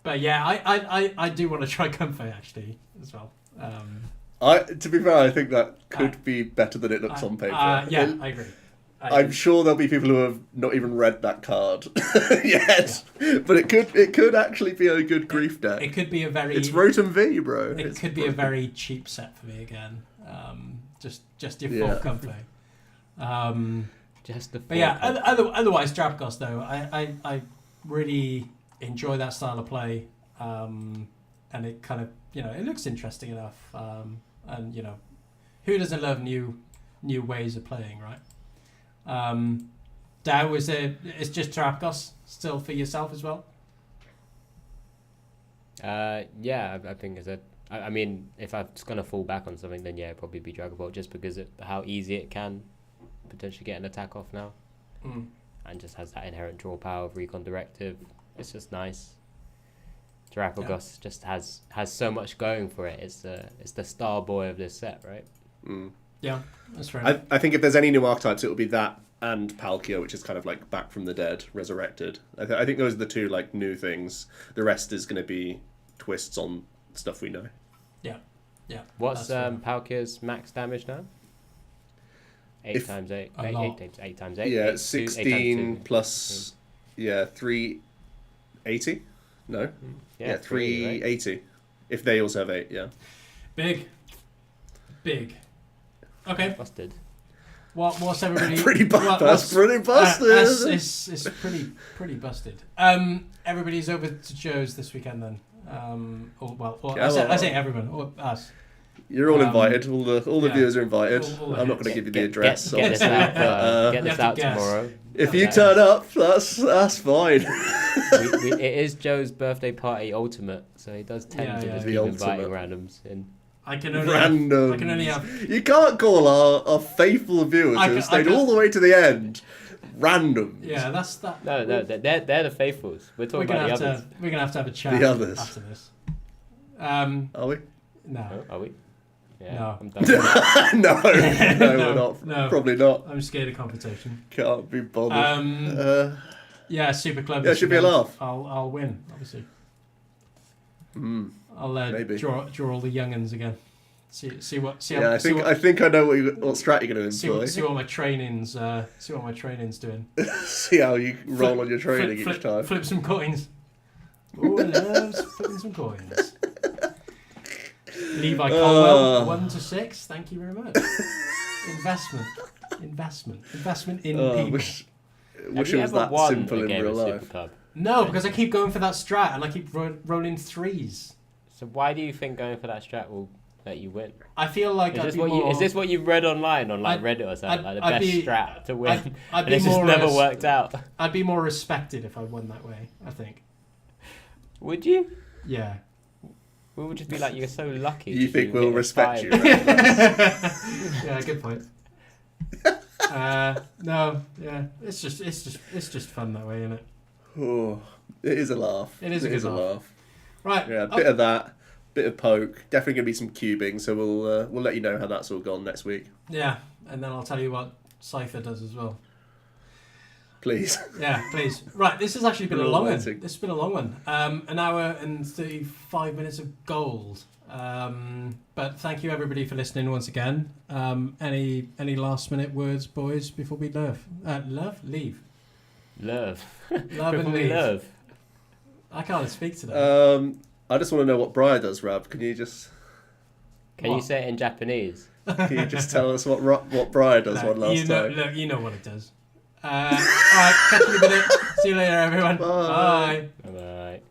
But yeah, I do want to try Comfey actually as well. To be fair, I think that could be better than it looks on paper. Yeah, I agree. I'm sure there'll be people who have not even read that card yet, but it could actually be a good grief deck. It could be it's Rotom V, bro. It could be a very cheap set for me again. Just your full Comfey. But yeah, otherwise Drapagos though, I really enjoy that style of play, and it kind of it looks interesting enough, and who doesn't love new ways of playing, right? Dow, it's just Terrapagos still for yourself as well? Yeah, I think I mean, if I'm just gonna fall back on something, then yeah, it'd probably be Dragapult, just because how easy it can potentially get an attack off now, and just has that inherent draw power of Recon Directive. It's just nice. Terrapagos just has so much going for it. It's the star boy of this set, right? Yeah, that's right. I think if there's any new archetypes, it will be that and Palkia, which is kind of like back from the dead, resurrected. I think those are the two like new things. The rest is going to be twists on stuff we know. Yeah. What's Palkia's max damage now? 8 times 8. 8 times 8. Yeah, 16 plus. Yeah, 380. No. Yeah, 380. Right? If they also have 8, yeah. Big. Okay. Busted. What's everybody? Pretty busted. It's pretty busted. Everybody's over to Joe's this weekend then. I say everyone, or us. You're all invited. All the viewers are invited. I'm not going to give you the address. Get this out tomorrow. If you turn up, that's fine. It is Joe's birthday party ultimate, so he does tend to just keep inviting randoms in. I can only have. You can't call our faithful viewers who have stayed all the way to the end randoms. Yeah, that's that. No, they're the faithfuls. We're talking about the others. We're gonna have to have a chat. The others. After this. Are we? No. Are we? Yeah, no. I'm done. No, we're not. No. Probably not. I'm scared of confrontation. Can't be bothered. Yeah, super clever. Yeah, it should be a laugh. I'll win, obviously. I'll maybe draw all the young'uns again. See what. I think I know what strat you're going to employ. See what my training's doing. See how you roll on your training each time. Flip some coins. Oh, I loves flipping some coins. Levi Colwell, 1 to 6. Thank you very much. Investment in people. Wish it was that simple in real life. No, because I keep going for that strat and I keep rolling 3s. So why do you think going for that strat will let you win? I feel like is this what you've read online on Reddit or something? Like the best strat to win, and it's just never worked out. I'd be more respected if I won that way, I think. Would you? Yeah. We would just be like, you're so lucky. You think we'll respect you? Yeah, good point. No, yeah, it's just fun that way, isn't it? Oh, it is a laugh. It is a good laugh. Right. Yeah, a bit of that, bit of poke. Definitely gonna be some cubing. So we'll let you know how that's all gone next week. Yeah, and then I'll tell you what Cypher does as well. Please. Yeah, please. Right, this has actually been a long one. This has been a long one. An hour and 35 minutes of gold. But thank you everybody for listening once again. Any last minute words, boys, before we leave? Leave. Love And leave. Love. I can't speak today. I just want to know what Brier does, Rab. Can you just? Can you say it in Japanese? Can you just tell us what Brier does one last time? Look, you know what it does. All right, catch you in a minute. See you later, everyone. Bye. Bye.